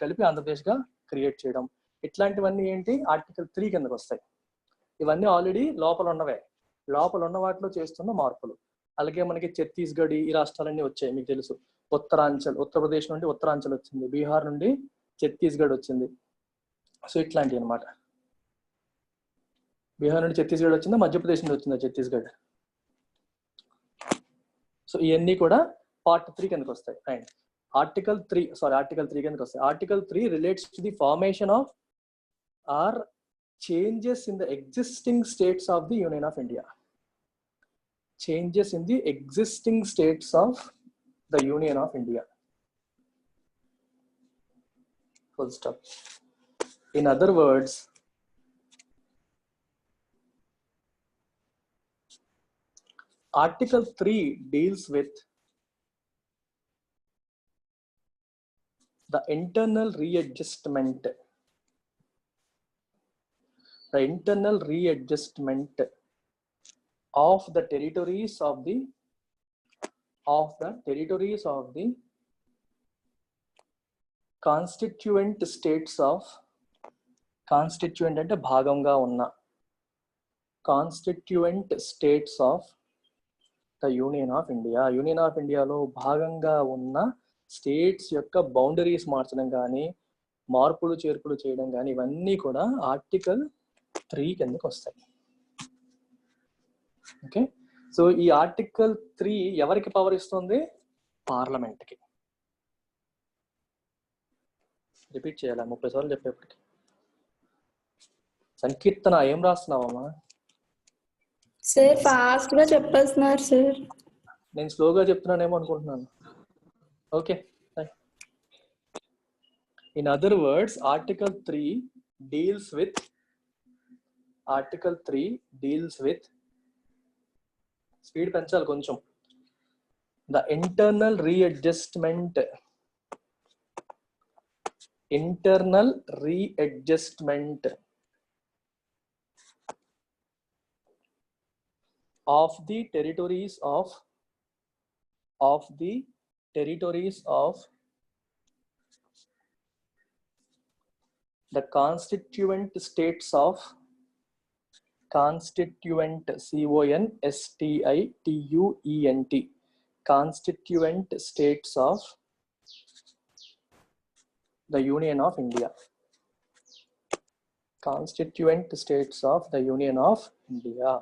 కలిపి ఆంధ్రప్రదేశ్గా క్రియేట్ చేయడం. ఇట్లాంటివన్నీ ఏంటి ఆర్టికల్ 3 కిందకు వస్తాయి. ఇవన్నీ ఆల్రెడీ లోపల ఉన్నవే, లోపల ఉన్న వాటిలో చేస్తున్న మార్పులు. అలాగే మనకి ఛత్తీస్గఢ్ ఈ రాష్ట్రాలన్నీ వచ్చాయి, మీకు తెలుసు. ఉత్తరాంచల్, ఉత్తరప్రదేశ్ నుండి ఉత్తరాంచల్ వచ్చింది, బీహార్ నుండి ఛత్తీస్గఢ్ వచ్చింది. సో ఇట్లాంటివి అనమాట. బీహార్ నుండి ఛత్తీస్గఢ్ వచ్చిందా, మధ్యప్రదేశ్ నుండి వచ్చిందా ఛత్తీస్గఢ్? సో ఇవన్నీ కూడా పార్ట్ 3 కిందకు వస్తాయి. అండ్ ఆర్టికల్ 3 కిందకు వస్తాయి. Article 3 relates to the formation of or changes in the existing states of the Union of India. Changes in the existing states of the Union of India. Full stop. In other words, Article 3 deals with the internal readjustment of the territories of the constituent states of, constituent అంటే భాగంగా ఉన్న, constituent states of the Union of India. Union of ఇండియాలో భాగంగా ఉన్న states యొక్క boundaries మార్చడం కానీ, మార్పులు చేర్పులు చేయడం కానీ, ఇవన్నీ కూడా ఆర్టికల్ 3 కిందకి వస్తాయి. ఓకే. సో ఈ ఆర్టికల్ 3 ఎవరికి పవర్ ఇస్తుంది? పార్లమెంట్కి. రిపీట్ చేయాలా 30 సార్లు చెప్పేప్పటికి? సంకీర్తన ఏం రాస్తున్నావమ్మా? సార్ ఫాస్ట్ గా చెప్పేస్తున్నారు సార్. నేను స్లోగా చెప్తున్నానేమో అనుకుంటున్నాను. Okay. In other words, Article 3 deals with speed పెంచాలి కొంచెం. The internal readjustment of the territories of the constituent states of constituent states of the Union of India. Constituent states of the Union of India.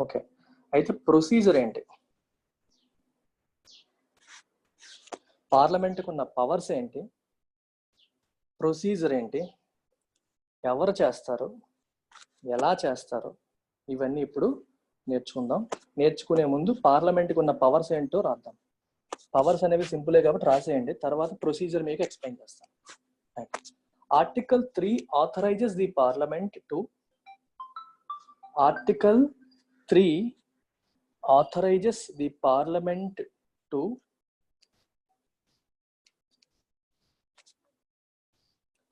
Okay, అయితే procedure ఏంటి? పార్లమెంట్కి ఉన్న powers ఏంటి, procedure ఏంటి, ఎవరు చేస్తారు, ఎలా చేస్తారు, ఇవన్నీ ఇప్పుడు నేర్చుకుందాం. నేర్చుకునే ముందు పార్లమెంట్కి ఉన్న పవర్స్ ఏంటో రాద్దాం. పవర్స్ అనేవి సింపులే కాబట్టి రాసేయండి, తర్వాత ప్రొసీజర్ మీకు ఎక్స్ప్లెయిన్ చేస్తాను. Article 3 authorizes the parliament to Article 3 authorizes the parliament to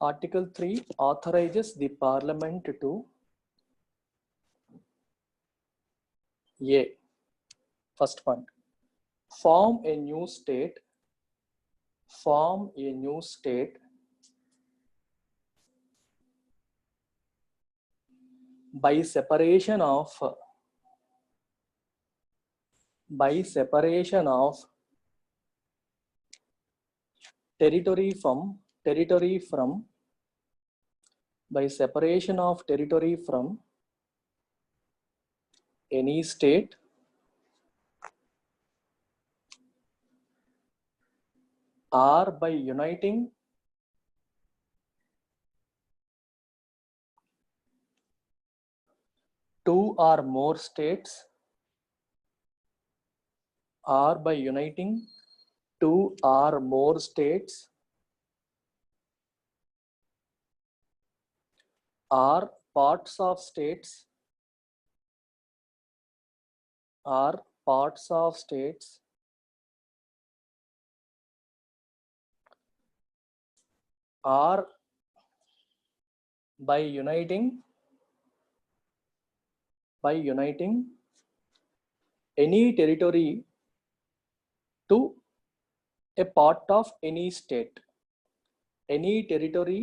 Article 3 authorizes the parliament to A. First point, form a new state by separation of territory from any state or by uniting two or more states or by uniting two or more states or parts of states or by uniting any territory to a part of any state. Any territory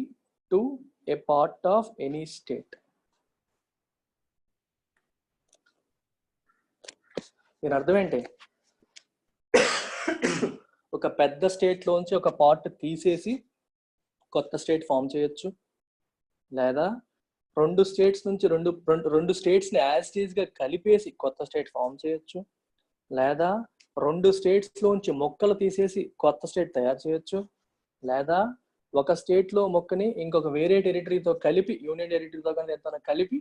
to a part of any state. దీని అర్థం ఏంటి? ఒక పెద్ద state లోంచి ఒక part తీసేసి కొత్త state form చేయొచ్చు, లేదా రెండు స్టేట్స్ నుంచి రెండు స్టేట్స్ ని యాజ్ టీజ్ గా కలిపేసి కొత్త స్టేట్ ఫామ్ చేయొచ్చు, లేదా రెండు స్టేట్స్ లోంచి మొక్కలు తీసేసి కొత్త స్టేట్ తయారు చేయొచ్చు, లేదా ఒక స్టేట్ లో మొక్కని ఇంకొక వేరే టెరిటరీతో కలిపి యూనియన్ టెరిటరీతో కానీ ఎంతైనా కలిపి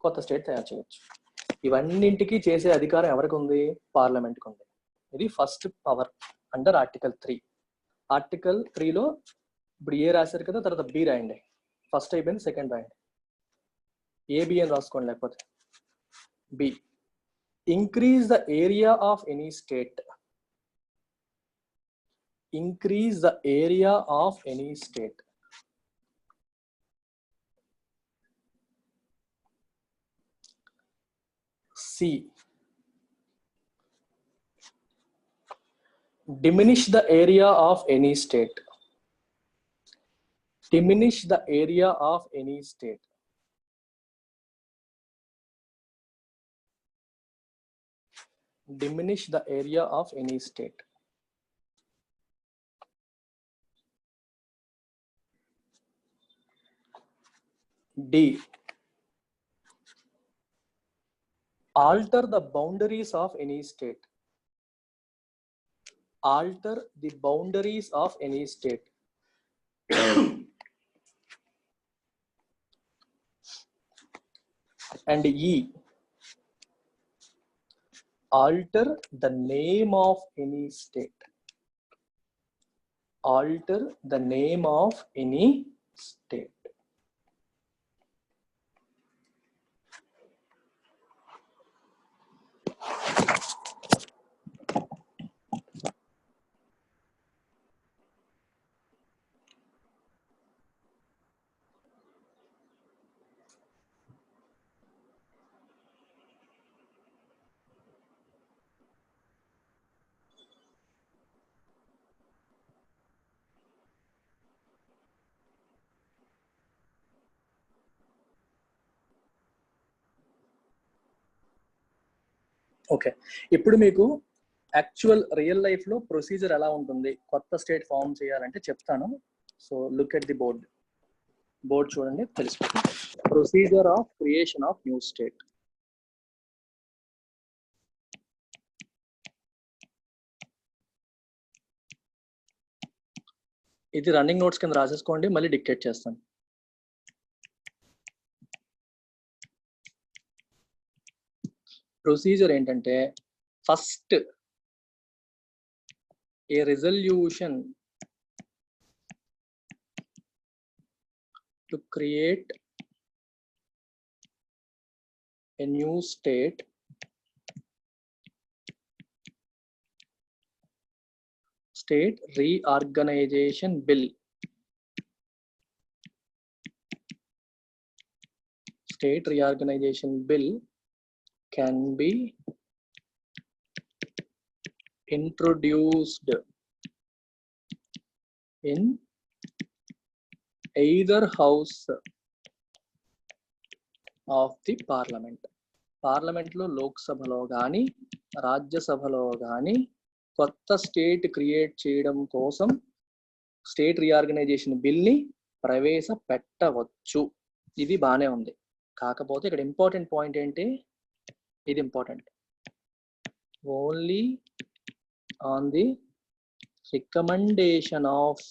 కొత్త స్టేట్ తయారు చేయొచ్చు. ఇవన్నింటికి చేసే అధికారం ఎవరికి ఉంది? పార్లమెంట్కి ఉంది. ఇది first power under article 3. Article 3లో ఇప్పుడు ఏ రాశారు కదా, తర్వాత బి రాయండి. ఫస్ట్ అయిపోయింది, సెకండ్ రాయండి. ఏబి అని రాసుకోండి, లేకపోతే B. Increase the area of any state. Increase the area of any state. C. Diminish the area of any state. Diminish the area of any state. Diminish the area of any state. D. Alter the boundaries of any state. Alter the boundaries of any state. And E. Alter the name of any state. Alter the name of any state. Okay, ఇప్పుడు మీకు actual real life లో procedure ఎలా ఉంటుంది కొత్త state form చేయాలంటే చెప్తాను. So look at the board చూడండి, తెలిసిపోతుంది. Procedure of creation of new state. ఇది రన్నింగ్ నోట్స్ కింద రాసేసుకోండి, మళ్ళీ డిక్టేట్ చేస్తాను. ప్రొసీజర్ ఏంటంటే, first A resolution to create a new state reorganization bill. State reorganization bill can be introduced in either house of the parliament. Parliament లో లోక్సభలో కానీ రాజ్యసభలో కానీ కొత్త స్టేట్ క్రియేట్ చేయడం కోసం స్టేట్ రీఆర్గనైజేషన్ బిల్ ని ప్రవేశపెట్టవచ్చు. ఇది బానే ఉంది. కాకపోతే ఇక్కడ ఇంపార్టెంట్ పాయింట్ ఏంటి, ఇది important, only on the recommendation of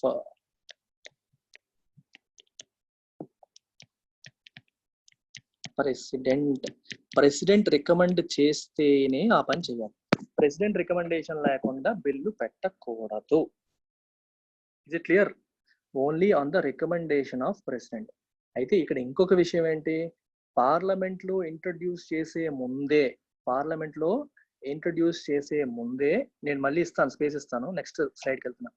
president recommend చేస్తేనే ఆ పని చేయాలి. ప్రెసిడెంట్ రికమెండేషన్ లేకుండా బిల్లు పెట్టకూడదు. Is it clear? Only on the recommendation of president. అయితే ఇక్కడ ఇంకొక విషయం ఏంటి, పార్లమెంట్ లో ఇంట్రడ్యూస్ చేసే ముందే నేను మళ్ళీ ఇస్తాను, స్పేస్ ఇస్తాను, నెక్స్ట్ స్లైడ్కి వెళ్తున్నా.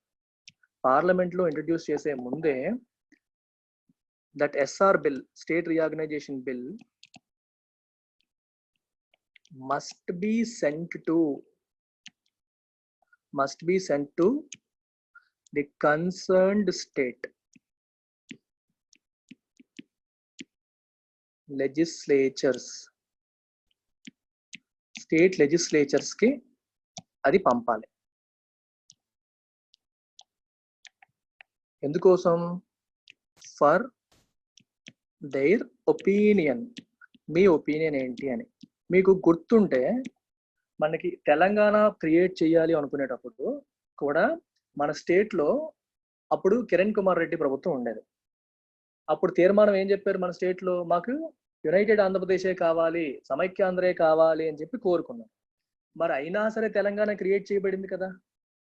పార్లమెంట్ లో ఇంట్రడ్యూస్ చేసే ముందే that SR bill, state reorganization bill, must be sent to the concerned state legislatures, state legislatures ki అది పంపాలి. ఎందుకోసం? For their opinion. Me opinion ఏంటి అని. మీకు గుర్తుంటే మనకి తెలంగాణ క్రియేట్ చేయాలి అనుకునేటప్పుడు కూడా మన స్టేట్ లో అప్పుడు కిరణ్ కుమార్ రెడ్డి ప్రభుత్వం ఉండేది. అప్పుడు తీర్మానం ఏం చెప్పారు, మన స్టేట్ లో మాకు యునైటెడ్ ఆంధ్రప్రదేశే కావాలి, సమైక్యాంధ్రే కావాలి అని చెప్పి కోరుకున్నాం. మరి అయినా సరే తెలంగాణ క్రియేట్ చేయబడింది కదా,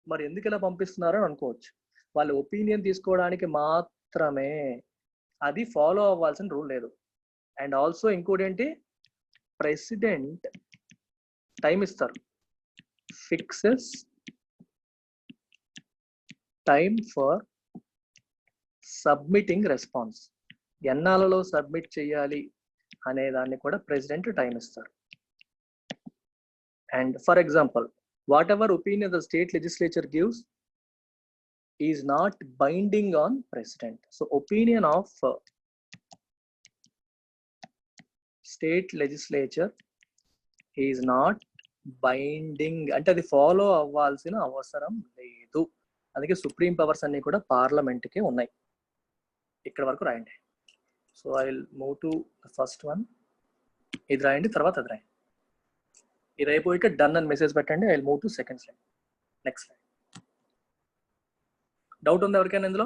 మరి ఎందుకు ఇలా పంపిస్తున్నారని అనుకోవచ్చు. వాళ్ళ ఒపీనియన్ తీసుకోవడానికి మాత్రమే, అది ఫాలో అవ్వాల్సిన రూల్ లేదు. అండ్ ఆల్సో ఇంకోటి ఏంటి, ప్రెసిడెంట్ టైం ఇస్తారు, fixes time for submitting response. ఎన్నాళ్ళలో సబ్మిట్ చేయాలి అనే దాన్ని కూడా ప్రెసిడెంట్ టైం ఇస్తారు. And for example, whatever opinion the state legislature gives is not binding on president. So opinion of state legislature is not binding, అంటే అది follow అవ్వాల్సిన అవసరం లేదు. అందుకే సుప్రీం పవర్స్ అన్ని కూడా పార్లమెంట్ కే ఉన్నాయి. ఇక్కడ వరకు రాయండి. So I will move to first one. ఇది రాయండి, తర్వాత అది రాయండి. ఇది అయిపోయాక డన్ అని మెసేజ్ పెట్టండి. I will move to second slide. Next slide. Doubt ఉంది ఎవరికైనా ఇందులో?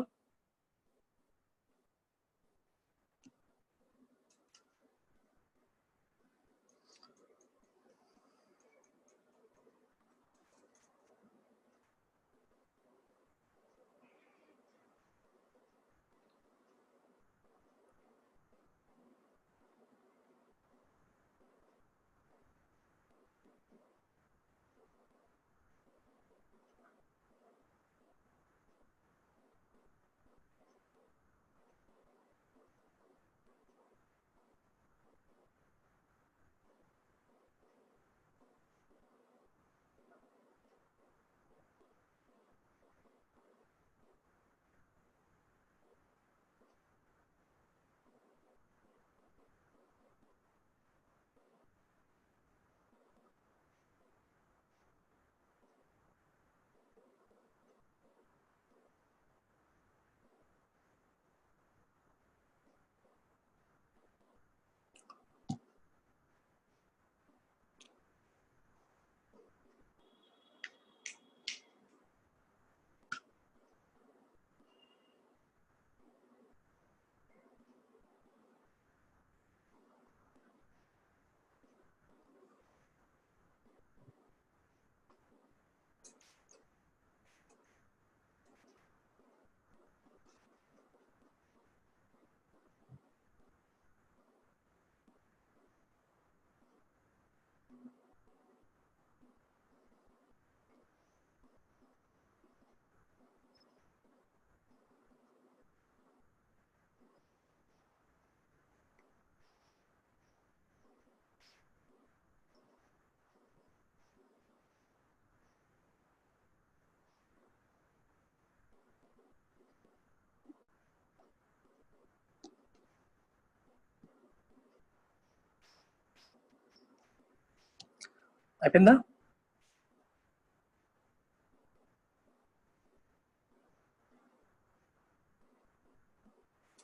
అయిపోయిందా?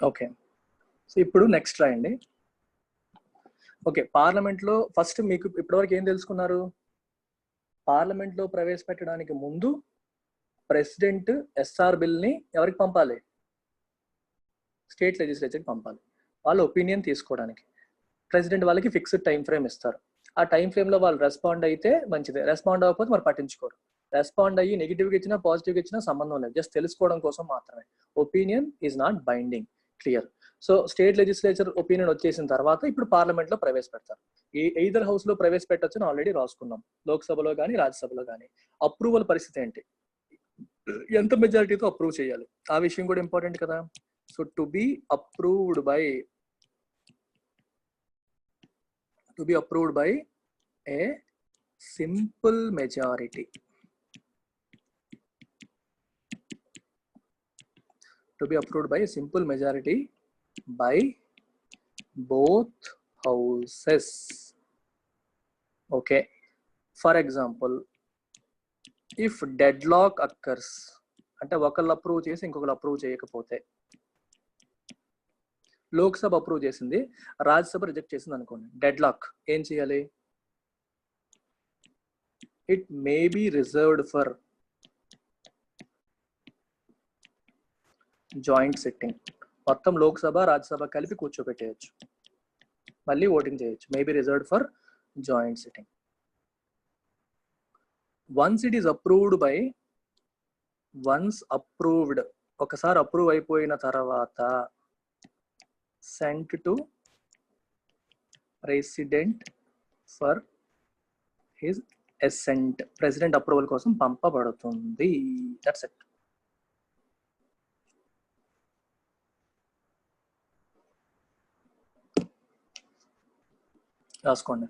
ఓకే, సో ఇప్పుడు నెక్స్ట్ రాయండి. ఓకే, పార్లమెంట్లో ఫస్ట్ మీకు ఇప్పటివరకు ఏం తెలుసుకున్నారు? పార్లమెంట్లో ప్రవేశపెట్టడానికి ముందు ప్రెసిడెంట్ ఎస్ఆర్ బిల్ని ఎవరికి పంపాలి? స్టేట్ లెజిస్లేచర్కి పంపాలి, వాళ్ళ ఒపీనియన్ తీసుకోవడానికి. ప్రెసిడెంట్ వాళ్ళకి ఫిక్స్డ్ టైం ఫ్రేమ్ ఇస్తారు. ఆ టైం ఫ్రేమ్లో వాళ్ళు రెస్పాండ్ అయితే మంచిదే, రెస్పాండ్ అవ్వకపోతే మరి పట్టించుకోరు. రెస్పాండ్ అయ్యి నెగిటివ్గా ఇచ్చినా పాజిటివ్గా ఇచ్చినా సంబంధం లేదు, జస్ట్ తెలుసుకోవడం కోసం మాత్రమే. Opinion is not binding. Clear? So state legislature opinion వచ్చేసిన తర్వాత ఇప్పుడు పార్లమెంట్లో ప్రవేశపెడతారు. ఎయిదర్ హౌస్లో ప్రవేశపెట్టొచ్చని ఆల్రెడీ రాసుకున్నాం, లోక్సభలో కానీ రాజ్యసభలో కానీ. అప్రూవల్ పరిస్థితి ఏంటి? ఎంత మెజారిటీతో అప్రూవ్ చేయాలి, ఆ విషయం కూడా ఇంపార్టెంట్ కదా. So to be approved by a simple majority. To be approved by a simple majority by both houses. Okay, for example, if deadlock occurs, అంటే ఒకళ్ళు అప్రూవ్ చేసి ఇంకొకరు అప్రూవ్ చేయకపోతే, లోక్సభ అప్రూవ్ చేసింది, రాజ్యసభ రిజెక్ట్ చేసింది అనుకోండి, డెడ్లాక్ ఏం చేయాలి? It may be reserved for joint sitting. మొత్తం లోక్సభ రాజ్యసభ కలిపి కూర్చోబెట్టేయచ్చు, మళ్ళీ ఓటింగ్ చేయొచ్చు. May be reserved for joint sitting. Once it is approved, ఒకసారి అప్రూవ్ అయిపోయిన తర్వాత sent to president for his assent. President approval కోసం పంపబడుతుంది. That's it. రాసుకోండి.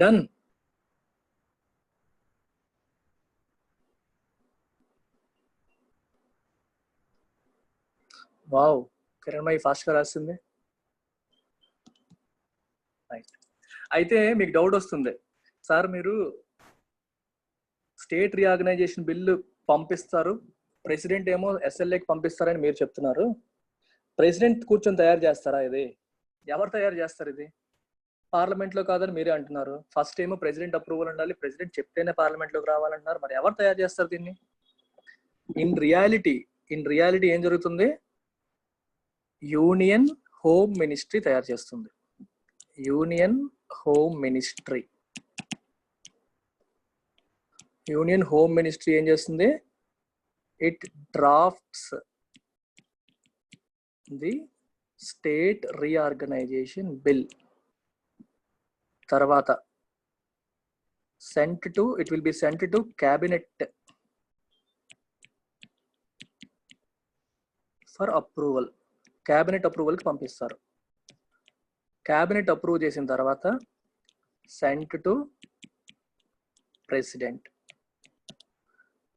డన్. వావ్, కిరణ్మయి ఫాస్ట్గా రాసింది. రైట్. అయితే మీకు డౌట్ వస్తుంది, సార్ మీరు స్టేట్ రీఆర్గనైజేషన్ బిల్లు పంపిస్తారు, ప్రెసిడెంట్ ఏమో ఎస్ఎల్ఏకి పంపిస్తారని మీరు చెప్తున్నారు. ప్రెసిడెంట్ కూర్చొని తయారు చేస్తారా? ఇది ఎవరు తయారు చేస్తారు? ఇది పార్లమెంట్లో కాదని మీరే అంటున్నారు. ఫస్ట్ ఏమో ప్రెసిడెంట్ అప్రూవల్ ఉండాలి, ప్రెసిడెంట్ చెప్తేనే పార్లమెంట్లోకి రావాలంటున్నారు. మరి ఎవరు తయారు చేస్తారు దీన్ని? ఇన్ రియాలిటీ ఏం జరుగుతుంది? యూనియన్ హోమ్ మినిస్ట్రీ తయారు చేస్తుంది. యూనియన్ హోమ్ మినిస్ట్రీ ఏం చేస్తుంది? It drafts the state reorganisation bill. తర్వాత it will be sent to cabinet for approval. Cabinet అప్రూవల్కి పంపిస్తారు. క్యాబినెట్ అప్రూవ్ చేసిన తర్వాత సెంట్ టు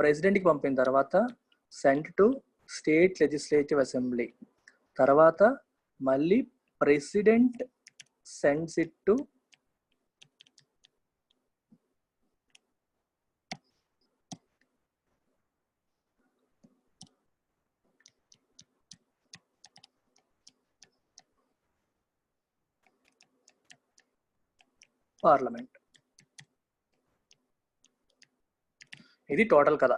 ప్రెసిడెంట్కి పంపిన తర్వాత sent to state legislative assembly. తర్వాత మళ్ళీ president sends it to parliament. ఇది టోటల్ కథ.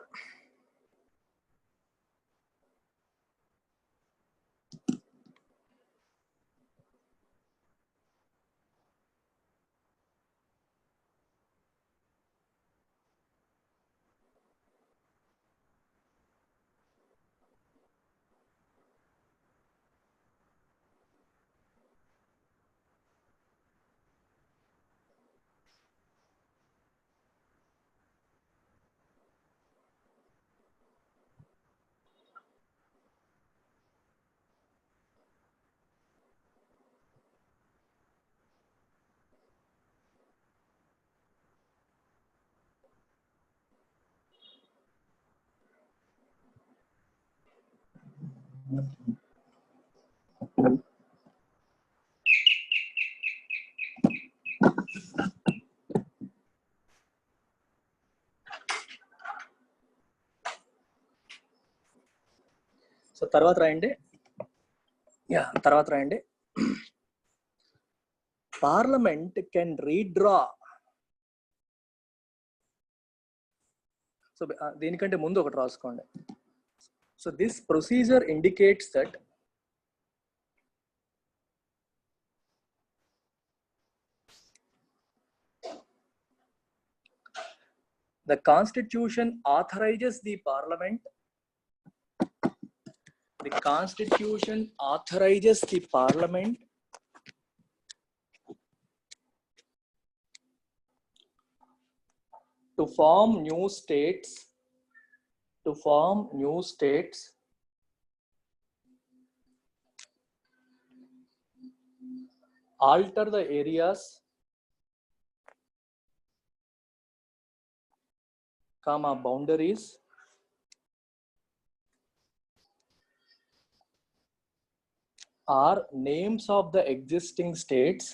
సో తర్వాత రాయండి. Parliament can redraw. సో దీనికంటే ముందు ఒకటి రాసుకోండి. So this procedure indicates that the constitution authorizes the parliament. The constitution authorizes the parliament to form new states, alter the areas, boundaries, are names of the existing states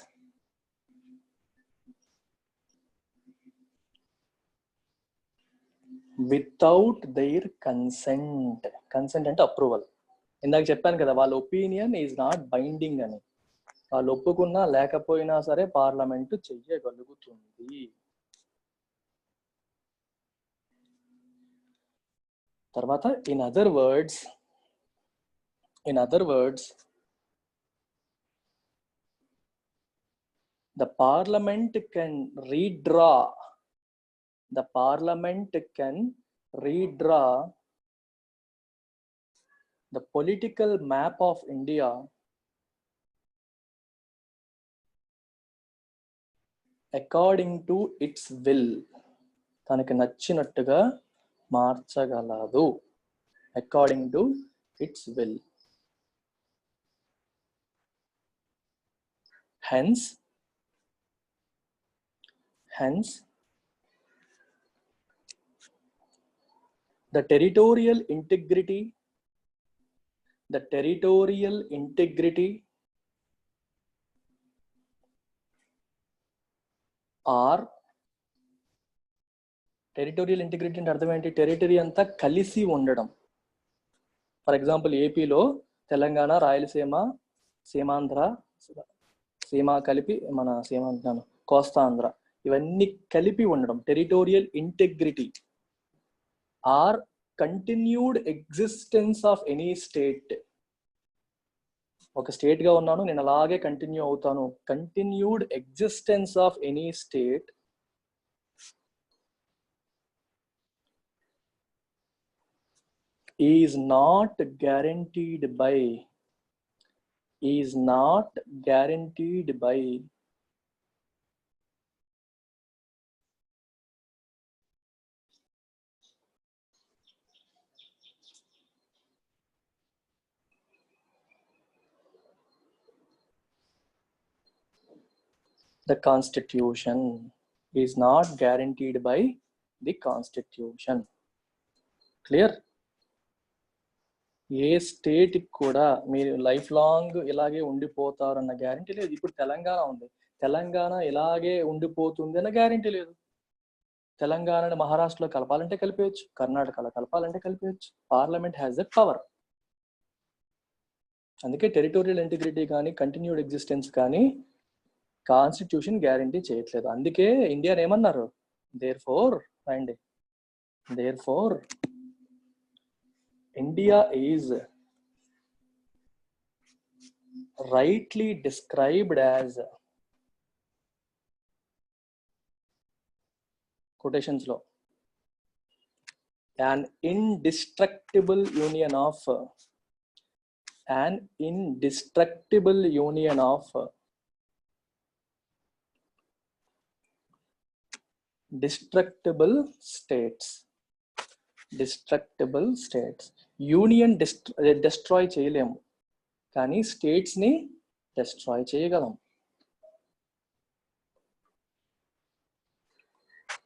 without their consent. Consent అంటే approval. ఇందాక చెప్పాను కదా, వాళ్ళ opinion is not binding అని. వాళ్ళు ఒప్పుకున్నా లేకపోయినా సరే పార్లమెంట్ చెయ్యగలుగుతుంది. తర్వాత in other words the parliament can redraw the political map of India according to its will. తనకి నచ్చినట్టుగా మార్చగలదు. according to its will. Hence the territorial integrity or territorial integrity అంటే అర్థం ఏంటి? టెరిటరీ అంతా కలిసి ఉండడం. ఫర్ ఎగ్జాంపుల్ ఏపీలో తెలంగాణ, రాయలసీమ, సీమాంధ్ర, సీమ కలిపి మన సీమ అంటున్నాను, కోస్తాంధ్ర, ఇవన్నీ కలిపి ఉండడం territorial integrity. Are continued existence of any state. ఒక స్టేట్ గా ఉన్నాను, నేను అలాగే కంటిన్యూ అవుతాను. Continued existence of any state is not guaranteed by the constitution. Is not guaranteed by the constitution. Clear? A state కూడా మీరు లైఫ్ లాంగ్ ఇలాగే ఉండిపోతారన్న guarantee లేదు. ఇప్పుడు తెలంగాణ ఉంది, తెలంగాణ ఇలాగే ఉండిపోతుంది అన్న గ్యారంటీ లేదు. తెలంగాణని మహారాష్ట్రలో కలపాలంటే కలిపేయచ్చు, కర్ణాటకలో కలపాలంటే కలిపేయచ్చు. Parliament has that power. అందుకే టెరిటోరియల్ ఇంటిగ్రిటీ కానీ కంటిన్యూడ్ ఎగ్జిస్టెన్స్ కానీ కాన్స్టిట్యూషన్ గ్యారంటీ చేయట్లేదు. అందుకే ఇండియాని ఏమన్నారు, దేర్ ఫోర్ అండి, therefore India is rightly described as quotations lo an indestructible union of destructible states. Union destroy చేయలేము, కానీ స్టేట్స్ ని డిస్ట్రాయ్ చేయగలం.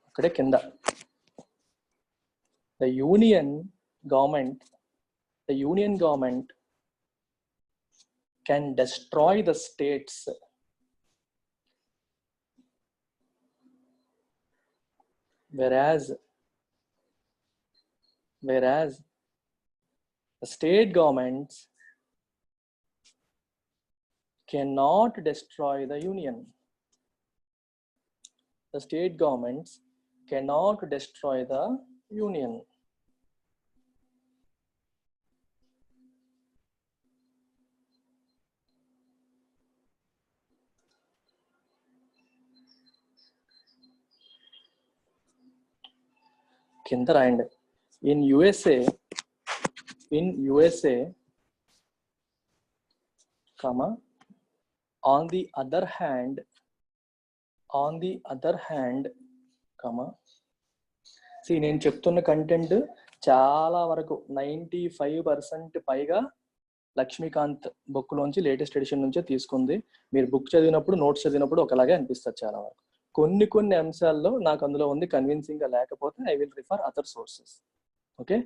అక్కడే కింద the union government can destroy the states, whereas the state governments cannot destroy the union. The state governments cannot destroy the union. కింద రాయండి. In USA, comma, on the other hand, comma, see నేను చెప్తున్న content చాలా వరకు 95% పైగా Lakshmikanth book లోంచి latest edition నుంచే తీసుకుంది. మీరు బుక్ చదివినప్పుడు, నోట్స్ చదివినప్పుడు ఒకలాగే అనిపిస్తుంది చాలా వరకు. కొన్ని అంశాల్లో నాకు అందులో ఉంది కన్విన్సింగ్ గా లేకపోతే I will refer other sources. Okay,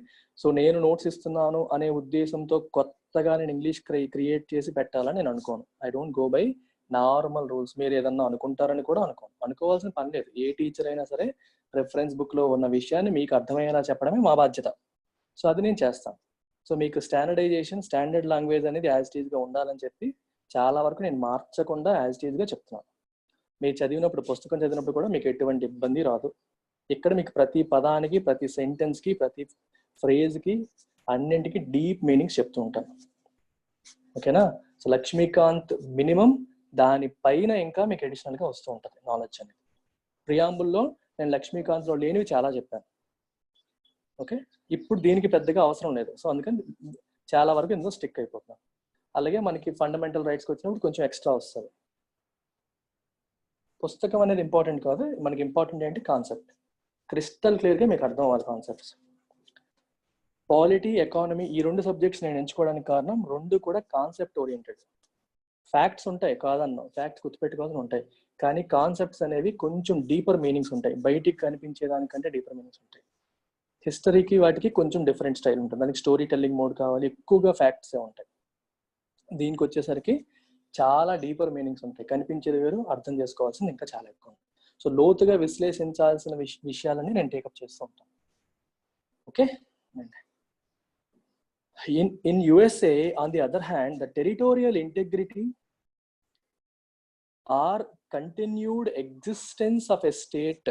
so నేను నోట్స్ ఇస్తున్నాను అనే ఉద్దేశంతో కొత్తగా నేను ఇంగ్లీష్ క్రియేట్ చేసి పెట్టాలని నేను అనుకోను. I don't go by normal rules. మీరు ఏదన్నా అనుకుంటారని కూడా అనుకోవాల్సిన పని లేదు. ఏ టీచర్ అయినా సరే రెఫరెన్స్ బుక్ లో ఉన్న విషయాన్ని మీకు అర్థమయ్యేలా చెప్పడమే మా బాధ్యత. సో అది నేను చేస్తాను. సో మీకు స్టాండర్డ్ లాంగ్వేజ్ అనేది యాజ్ టీజ్ గా ఉండాలని చెప్పి చాలా వరకు నేను మార్చకుండా యాజ్ టీజ్ గా చెప్తున్నాను. మీరు చదివినప్పుడు, పుస్తకం చదివినప్పుడు కూడా మీకు ఎటువంటి ఇబ్బంది రాదు. ఇక్కడ మీకు ప్రతి పదానికి, ప్రతి సెంటెన్స్ కి, ప్రతి ఫ్రేజ్ కి, అన్నింటికి డీప్ మీనింగ్స్ చెప్తూ ఉంటాను. ఓకేనా? సో లక్ష్మీకాంత్ మినిమం, దానిపైన ఇంకా మీకు అడిషనల్ గా వస్తూ ఉంటుంది నాలెడ్జ్ అనేది. ప్రియాంబుల్లో నేను లక్ష్మీకాంత్ లో లేనివి చాలా చెప్పాను. ఓకే, ఇప్పుడు దీనికి పెద్దగా అవసరం లేదు. సో అందుకని చాలా వరకు ఇందులో స్టిక్ అయిపోతున్నాం. అలాగే మనకి ఫండమెంటల్ రైట్స్కి వచ్చినప్పుడు కొంచెం ఎక్స్ట్రా వస్తుంది. పుస్తకం అనేది ఇంపార్టెంట్ కాదు, మనకి ఇంపార్టెంట్ ఏంటి కాన్సెప్ట్. క్రిస్టల్ క్లియర్గా మీకు అర్థం అవ్వాలి కాన్సెప్ట్స్. పాలిటీ, ఎకానమీ, ఈ 2 సబ్జెక్ట్స్ నేను ఎంచుకోవడానికి కారణం 2 కూడా కాన్సెప్ట్ ఓరియంటెడ్. ఫ్యాక్ట్స్ ఉంటాయి కాదన్నా, ఫ్యాక్ట్స్ గుర్తుపెట్టుకోవాల్సి ఉంటాయి, కానీ కాన్సెప్ట్స్ అనేవి కొంచెం డీపర్ మీనింగ్స్ ఉంటాయి. బయటికి కనిపించే దానికంటే డీపర్ మీనింగ్స్ ఉంటాయి. హిస్టరీకి వాటికి కొంచెం డిఫరెంట్ స్టైల్ ఉంటుంది. దానికి స్టోరీ టెల్లింగ్ మోడ్ కావాలి, ఎక్కువగా ఫ్యాక్ట్సే ఉంటాయి. దీనికి వచ్చేసరికి చాలా డీపర్ మీనింగ్స్ ఉంటాయి. కనిపించేది వేరు, అర్థం చేసుకోవాల్సింది ఇంకా చాలా ఎక్కువ. సో లోతుగా విశ్లేషించాల్సిన విషయాలని నేను టేకప్ చేస్తూ ఉంటాను. Okay, in USA, on the other hand, the territorial integrity or continued existence of a state,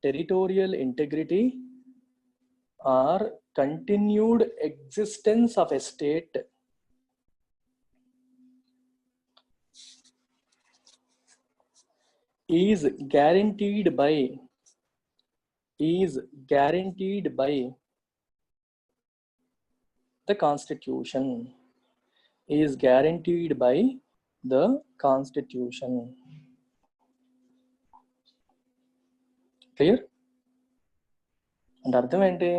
territorial integrity or continued existence of a state is guaranteed by the Constitution. Is guaranteed by the Constitution. Clear? అంటే అర్థం ఏంటి?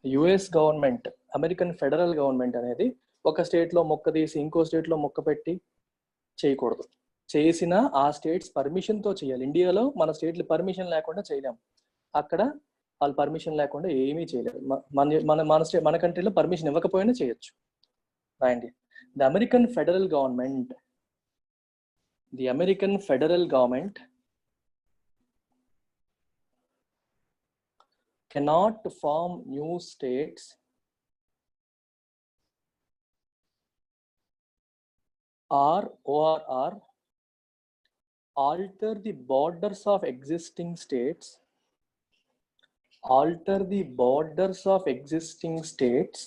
US government, American federal government అనేది ఒక state లో మొక్క తీసి ఇంకో state లో మొక్క పెట్టి చేయకూడదు. చేసిన ఆ స్టేట్స్ పర్మిషన్ తో చేయాలి. ఇండియాలో మన స్టేట్లు పర్మిషన్ లేకుండా చేయలేము. అక్కడ వాళ్ళు పర్మిషన్ లేకుండా ఏమీ చేయలేరు. మన కంట్రీలో పర్మిషన్ ఇవ్వకపోయినా చేయొచ్చు. రాయండి. The American federal government cannot form new states or alter the borders of existing states, alter the borders of existing states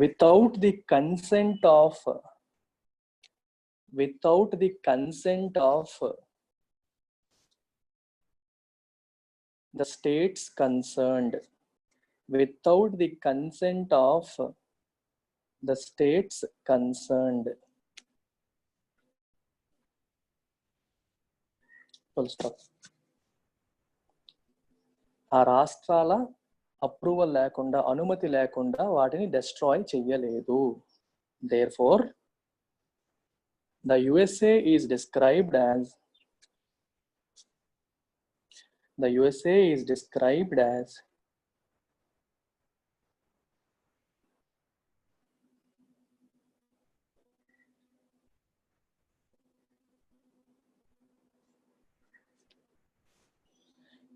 without the consent of the states concerned, without the consent of the states concerned. Full stop. ఆ రాష్ట్రాల approval లేకుండా, అనుమతి లేకుండా వాటిని destroy చెయ్యలేదు. Therefore, the USA is described as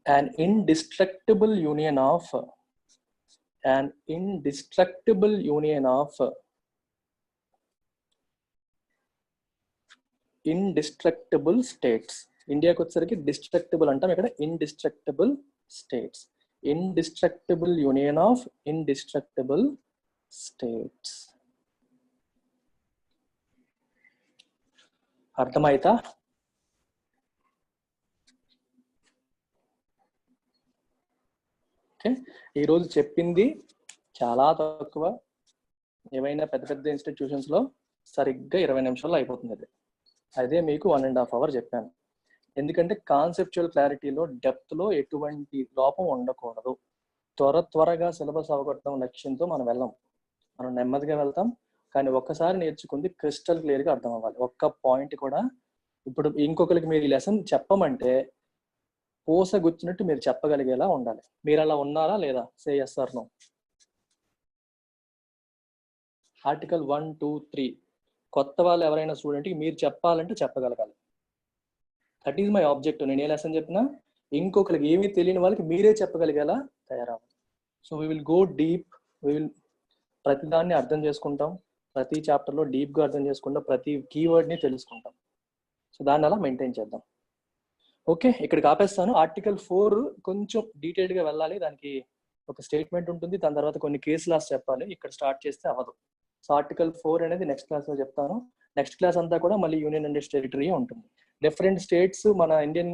an indestructible union of indestructible states. ఇండియాకి వచ్చేసరికి destructible అంటాం, ఇక్కడ indestructible states. Indestructible union of indestructible states. అర్థమైతా? ఓకే, ఈరోజు చెప్పింది చాలా తక్కువ. ఏవైనా పెద్ద పెద్ద ఇన్స్టిట్యూషన్స్లో సరిగ్గా 20 నిమిషాల్లో అయిపోతుంది. అదే మీకు 1.5 hours చెప్పాను. ఎందుకంటే కాన్సెప్చువల్ క్లారిటీలో, డెప్త్లో ఎటువంటి లోపం ఉండకూడదు. త్వరగా సిలబస్ అవగొట్టడం లక్ష్యంతో మనం వెళ్ళాం. మనం నెమ్మదిగా వెళ్తాం, కానీ ఒక్కసారి నేర్చుకుంది క్రిస్టల్ క్లియర్గా అర్థం అవ్వాలి. ఒక్క పాయింట్ కూడా ఇప్పుడు ఇంకొకరికి మీరు ఈ లెసన్ చెప్పమంటే పూసగుచ్చినట్టు మీరు చెప్పగలిగేలా ఉండాలి. మీరు అలా ఉన్నారా లేదా? సే yes or no. ఆర్టికల్ 1, 2, 3 కొత్త వాళ్ళు ఎవరైనా స్టూడెంట్కి మీరు చెప్పాలంటే చెప్పగలగాలి. That is my objective. నేను ఏ లెసన్ చెప్పినా ఇంకొకరికి ఏమీ తెలియని వాళ్ళకి మీరే చెప్పగలిగేలా తయారవ్వాలి. So we will go deep. ప్రతిదాన్ని అర్థం చేసుకుంటాం, ప్రతి చాప్టర్లో డీప్గా అర్థం చేసుకుంటాం, ప్రతి కీవర్డ్ని తెలుసుకుంటాం. సో దాన్ని అలా మెయింటైన్ చేద్దాం. ఓకే, ఇక్కడికి ఆపేస్తాను. ఆర్టికల్ 4 కొంచెం డీటెయిల్డ్గా వెళ్ళాలి. దానికి ఒక స్టేట్మెంట్ ఉంటుంది, దాని తర్వాత కొన్ని కేస్ లాస్ చెప్పాలి. ఇక్కడ స్టార్ట్ చేస్తే అవ్వదు. సో ఆర్టికల్ 4 అనేది నెక్స్ట్ క్లాస్లో చెప్తాను. నెక్స్ట్ క్లాస్ అంతా కూడా మళ్ళీ యూనియన్ అండ్ టెరిటరీ ఉంటుంది. డిఫరెంట్ స్టేట్స్ మన ఇండియన్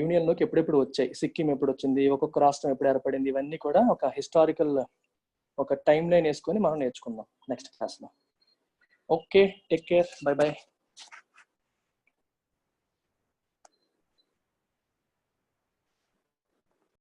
యూనియన్లోకి ఎప్పుడెప్పుడు వచ్చాయి, సిక్కిం ఎప్పుడు వచ్చింది, ఒక్కొక్క రాష్ట్రం ఎప్పుడు ఏర్పడింది, ఇవన్నీ కూడా ఒక హిస్టారికల్ ఒక టైం లైన్ వేసుకొని మనం నేర్చుకుందాం నెక్స్ట్ క్లాస్లో. Okay, take care, by by.